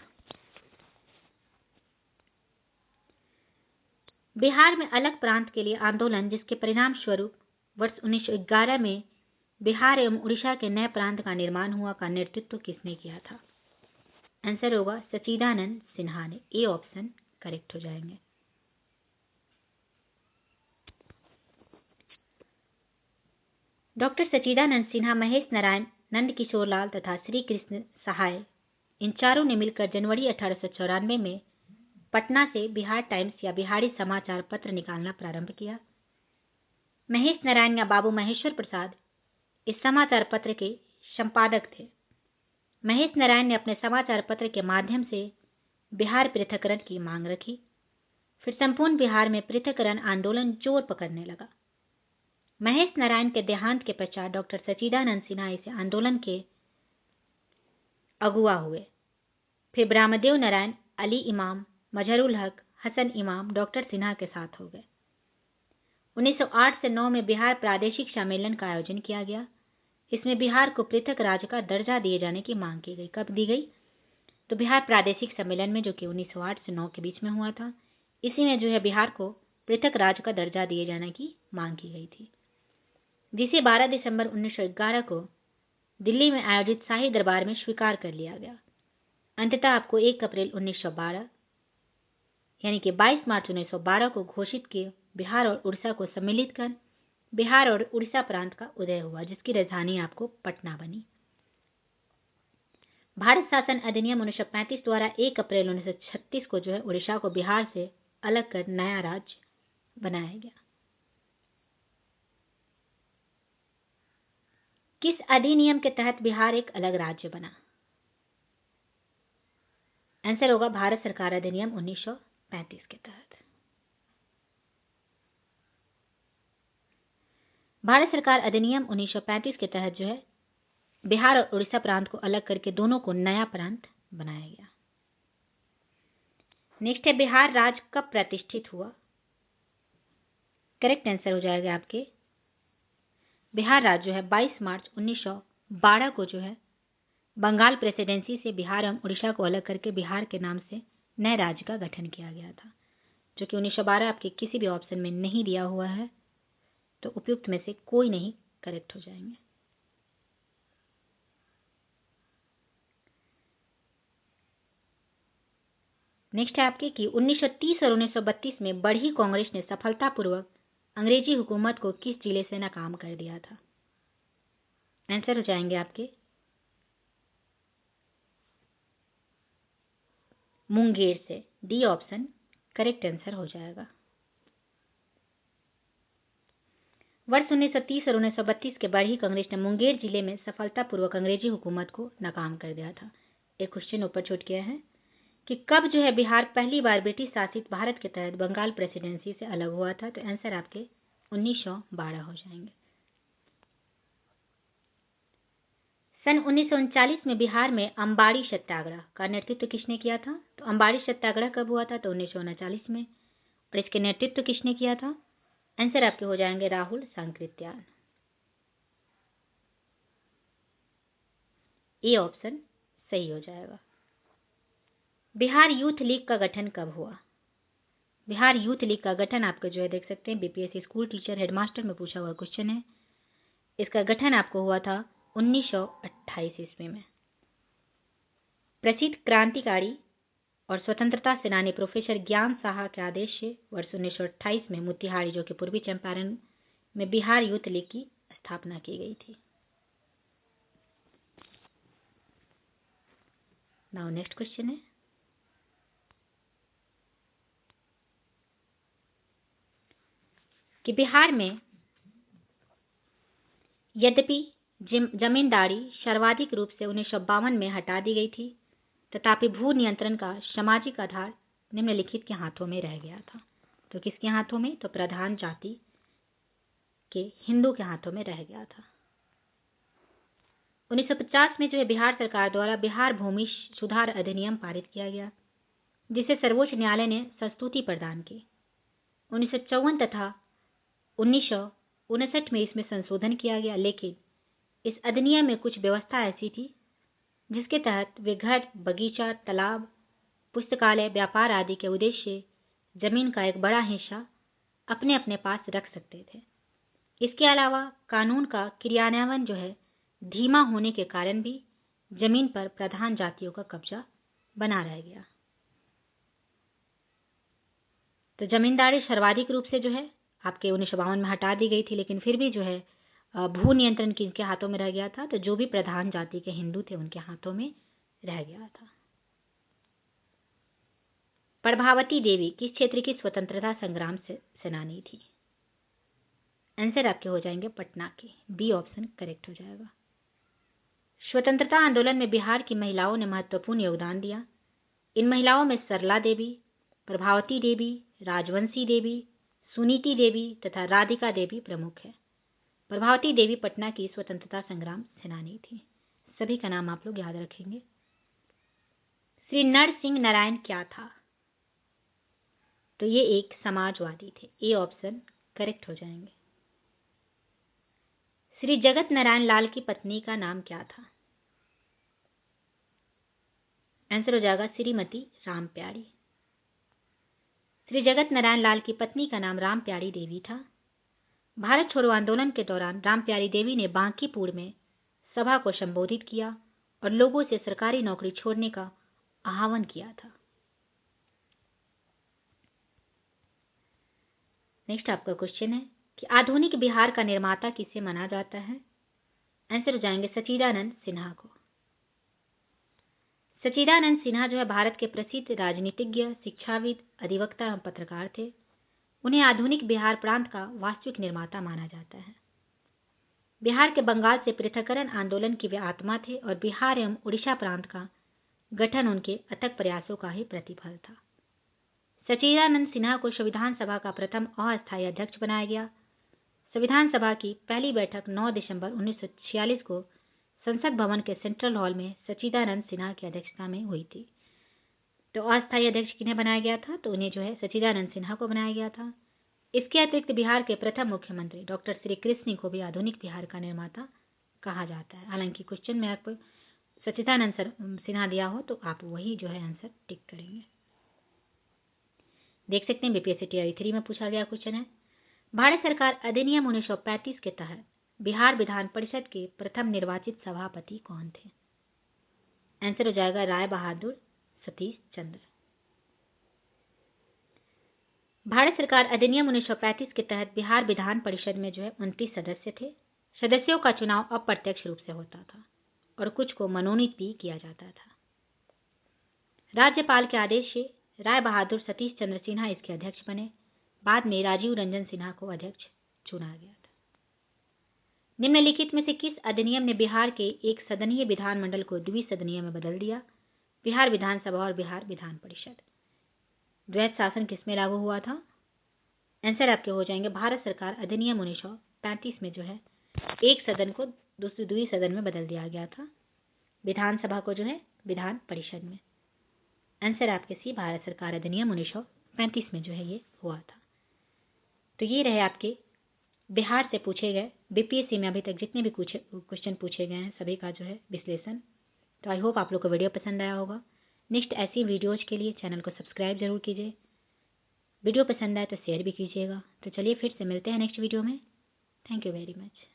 [SPEAKER 1] बिहार में अलग प्रांत के लिए आंदोलन जिसके परिणाम स्वरूप वर्ष 1911 में बिहार एवं उड़ीसा के नए प्रांत का निर्माण हुआ का नेतृत्व किसने किया था? आंसर होगा सच्चिदानंद सिन्हा ने। ए ऑप्शन करेक्ट हो जाएंगे। डॉक्टर सच्चिदानंद सिन्हा, महेश नारायण, नंद किशोर लाल तथा श्री कृष्ण सहाय इन चारों ने मिलकर जनवरी 1894 में पटना से बिहार टाइम्स या बिहारी समाचार पत्र निकालना प्रारंभ किया। महेश नारायण या बाबू महेश्वर प्रसाद इस समाचार पत्र के संपादक थे। महेश नारायण ने अपने समाचार पत्र के माध्यम से बिहार पृथक्करण की मांग रखी। फिर संपूर्ण बिहार में पृथक्करण आंदोलन जोर पकड़ने लगा। महेश नारायण के देहांत के पश्चात डॉक्टर सच्चिदानंद सिन्हा इस आंदोलन के अगुवा हुए। फिर ब्रह्मदेव नारायण, अली इमाम, मजहरुल हक, हसन इमाम डॉक्टर सिन्हा के साथ हो गए। 1908 से 9 में बिहार प्रादेशिक सम्मेलन का आयोजन किया गया। इसमें बिहार को पृथक राज्य का दर्जा दिए जाने की मांग की गई। कब दी गई? तो बिहार प्रादेशिक सम्मेलन में, जो कि 1908 से 9 के बीच में हुआ था। इसी में जो है बिहार को पृथक राज्य का दर्जा दिए जाने की मांग की गई थी, जिसे 12 दिसंबर 1911 को दिल्ली में आयोजित शाही दरबार में स्वीकार कर लिया गया। अंततः आपको 1 अप्रैल 1912 यानी कि 22 मार्च 1912 को घोषित किए बिहार और उड़ीसा को सम्मिलित कर बिहार और उड़ीसा प्रांत का उदय हुआ, जिसकी राजधानी आपको पटना बनी। भारत शासन अधिनियम 1935 द्वारा 1 अप्रैल 1936 को जो है उड़ीसा को बिहार से अलग कर नया राज्य बनाया गया। किस अधिनियम के तहत बिहार एक अलग राज्य बना? आंसर होगा भारत सरकार अधिनियम 1935 के तहत। भारत सरकार अधिनियम 1935 के तहत जो है बिहार और उड़ीसा प्रांत को अलग करके दोनों को नया प्रांत बनाया गया। नेक्स्ट है, बिहार राज्य कब प्रतिष्ठित हुआ? करेक्ट आंसर हो जाएगा आपके बिहार राज्य जो है 22 मार्च 1912 को जो है बंगाल प्रेसिडेंसी से बिहार एवं उड़ीसा को अलग करके बिहार के नाम से नए राज्य का गठन किया गया था, जो कि 1912 आपके किसी भी ऑप्शन में नहीं दिया हुआ है, तो उपयुक्त में से कोई नहीं करेक्ट हो जाएंगे। नेक्स्ट है आपके कि 1930 और 1932 में बढ़ी कांग्रेस ने सफलतापूर्वक अंग्रेजी हुकूमत को किस जिले से नाकाम कर दिया था? आंसर हो जाएंगे आपके मुंगेर से। डी ऑप्शन करेक्ट आंसर हो जाएगा। वर्ष 1930 और 1932 के बढ़ी कांग्रेस ने मुंगेर जिले में सफलतापूर्वक अंग्रेजी हुकूमत को नाकाम कर दिया था। एक क्वेश्चन ऊपर छूट गया है कि कब जो है बिहार पहली बार ब्रिटिश शासित भारत के तहत बंगाल प्रेसिडेंसी से अलग हुआ था? तो आंसर आपके 1912 हो जाएंगे। सन 1939 में बिहार में अंबाड़ी सत्याग्रह का नेतृत्व किसने किया था? तो अंबाड़ी सत्याग्रह कब हुआ था? तो 1939 में। और इसके नेतृत्व किसने किया था? आंसर आपके हो जाएंगे राहुल सांकृत्याल। ए ऑप्शन सही हो जाएगा। बिहार यूथ लीग का गठन कब हुआ? बिहार यूथ लीग का गठन आपको जो है देख सकते हैं बीपीएससी स्कूल टीचर हेडमास्टर में पूछा हुआ क्वेश्चन है। इसका गठन आपको हुआ था 1928 ईस्वी में। प्रसिद्ध क्रांतिकारी और स्वतंत्रता सेनानी प्रोफेसर ज्ञान साहा के आदेश से वर्ष 1928 में मोतिहारी, जो कि पूर्वी चंपारण में बिहार यूथ लीग की स्थापना की गई थी। नाउ नेक्स्ट क्वेश्चन है कि बिहार में यद्यपि जमींदारी सर्वाधिक रूप से 1952 में हटा दी गई थी, तथापि भू नियंत्रण का सामाजिक आधार निम्नलिखित के हाथों में रह गया था। तो किसके हाथों में? तो प्रधान जाति के हिंदू के हाथों में रह गया था। 1950 में जो है बिहार सरकार द्वारा बिहार भूमि सुधार अधिनियम पारित किया गया, जिसे सर्वोच्च न्यायालय ने संस्तुति प्रदान की। 1954 तथा 1959 में इसमें संशोधन किया गया, लेकिन इस अधिनियम में कुछ व्यवस्था ऐसी थी जिसके तहत वे घर, बगीचा, तालाब, पुस्तकालय, व्यापार आदि के उद्देश्य से जमीन का एक बड़ा हिस्सा अपने अपने पास रख सकते थे। इसके अलावा कानून का क्रियान्वयन जो है धीमा होने के कारण भी जमीन पर प्रधान जातियों का कब्जा बना रह गया। तो जमींदारी सर्वाधिक रूप से जो है आपके 1952 में हटा दी गई थी, लेकिन फिर भी जो है भू नियंत्रण किनके हाथों में रह गया था? तो जो भी प्रधान जाति के हिंदू थे उनके हाथों में रह गया था। प्रभावती देवी किस क्षेत्र की स्वतंत्रता संग्राम से सेनानी थी? आंसर आपके हो जाएंगे पटना के। बी ऑप्शन करेक्ट हो जाएगा। स्वतंत्रता आंदोलन में बिहार की महिलाओं ने महत्वपूर्ण योगदान दिया। इन महिलाओं में सरला देवी, प्रभावती देवी, राजवंशी देवी, सुनीति देवी तथा राधिका देवी प्रमुख है। प्रभावती देवी पटना की स्वतंत्रता संग्राम सेनानी थी। सभी का नाम आप लोग याद रखेंगे। श्री नरसिंह नारायण क्या था? तो ये एक समाजवादी थे। ए ऑप्शन करेक्ट हो जाएंगे। श्री जगत नारायण लाल की पत्नी का नाम क्या था? आंसर हो जाएगा श्रीमती राम प्यारी। श्री जगत नारायण लाल की पत्नी का नाम राम प्यारी देवी था। भारत छोड़ो आंदोलन के दौरान राम प्यारी देवी ने बांकीपुर में सभा को संबोधित किया और लोगों से सरकारी नौकरी छोड़ने का आह्वान किया था। नेक्स्ट आपका क्वेश्चन है कि आधुनिक बिहार का निर्माता किसे माना जाता है? आंसर हो जाएंगे सच्चिदानंद सिन्हा को। सच्चिदानंद सिन्हा जो है भारत के प्रसिद्ध राजनीतिज्ञ, शिक्षाविद, अधिवक्ता एवं पत्रकार थे। उन्हें आधुनिक बिहार प्रांत का वास्तविक निर्माता माना जाता है। बिहार के बंगाल से पृथक्करण आंदोलन की वे आत्मा थे और बिहार एवं उड़ीसा प्रांत का गठन उनके अथक प्रयासों का ही प्रतिफल था। सच्चिदानंद सिन्हा को संविधान सभा का प्रथम अस्थायी अध्यक्ष बनाया गया। संविधान सभा की पहली बैठक 9 दिसंबर 1946 को संसद भवन के सेंट्रल हॉल में सच्चिदानंद सिन्हा की अध्यक्षता में हुई थी। तो अस्थायी अध्यक्ष किन्हें बनाया गया था? तो उन्हें जो है सच्चिदानंद सिन्हा को बनाया गया था। इसके अतिरिक्त बिहार के प्रथम मुख्यमंत्री डॉक्टर श्री कृष्ण को भी आधुनिक बिहार का निर्माता कहा जाता है। हालांकि क्वेश्चन में आपको सच्चिदानंद सिन्हा दिया हो तो आप वही जो है आंसर टिक करेंगे। देख सकते हैं बीपीएससी टीआई 3 में पूछा गया क्वेश्चन है, भारत सरकार अधिनियम 1935 के तहत बिहार विधान परिषद के प्रथम निर्वाचित सभापति कौन थे? आंसर हो जाएगा राय बहादुर सतीश चंद्र। भारत सरकार अधिनियम 1935 के तहत बिहार विधान परिषद में जो है 29 सदस्य थे। सदस्यों का चुनाव अप्रत्यक्ष रूप से होता था और कुछ को मनोनीत भी किया जाता था। राज्यपाल के आदेश से राय बहादुर सतीश चंद्र सिन्हा इसके अध्यक्ष बने। बाद में राजीव रंजन सिन्हा को अध्यक्ष चुना गया था। निम्नलिखित में से किस अधिनियम ने बिहार के एक सदनीय विधानमंडल को द्विसदनीय में बदल दिया? बिहार विधानसभा और बिहार विधान परिषद। द्वैध शासन किसमें लागू हुआ था? आंसर आपके हो जाएंगे भारत सरकार अधिनियम 1935 में जो है एक सदन को दूसरे द्विसदन में बदल दिया गया था। विधानसभा को जो है विधान परिषद में। आंसर आपके सी भारत सरकार अधिनियम 1935 में जो है ये हुआ था। तो ये रहे आपके बिहार से पूछे गए बीपीएससी में अभी तक जितने भी क्वेश्चन पूछे गए हैं सभी का जो है विश्लेषण। तो आई होप आप लोग को वीडियो पसंद आया होगा। नेक्स्ट ऐसी वीडियोज के लिए चैनल को सब्सक्राइब जरूर कीजिए। वीडियो पसंद आए तो शेयर भी कीजिएगा। तो चलिए फिर से मिलते हैं नेक्स्ट वीडियो में। Thank you very much.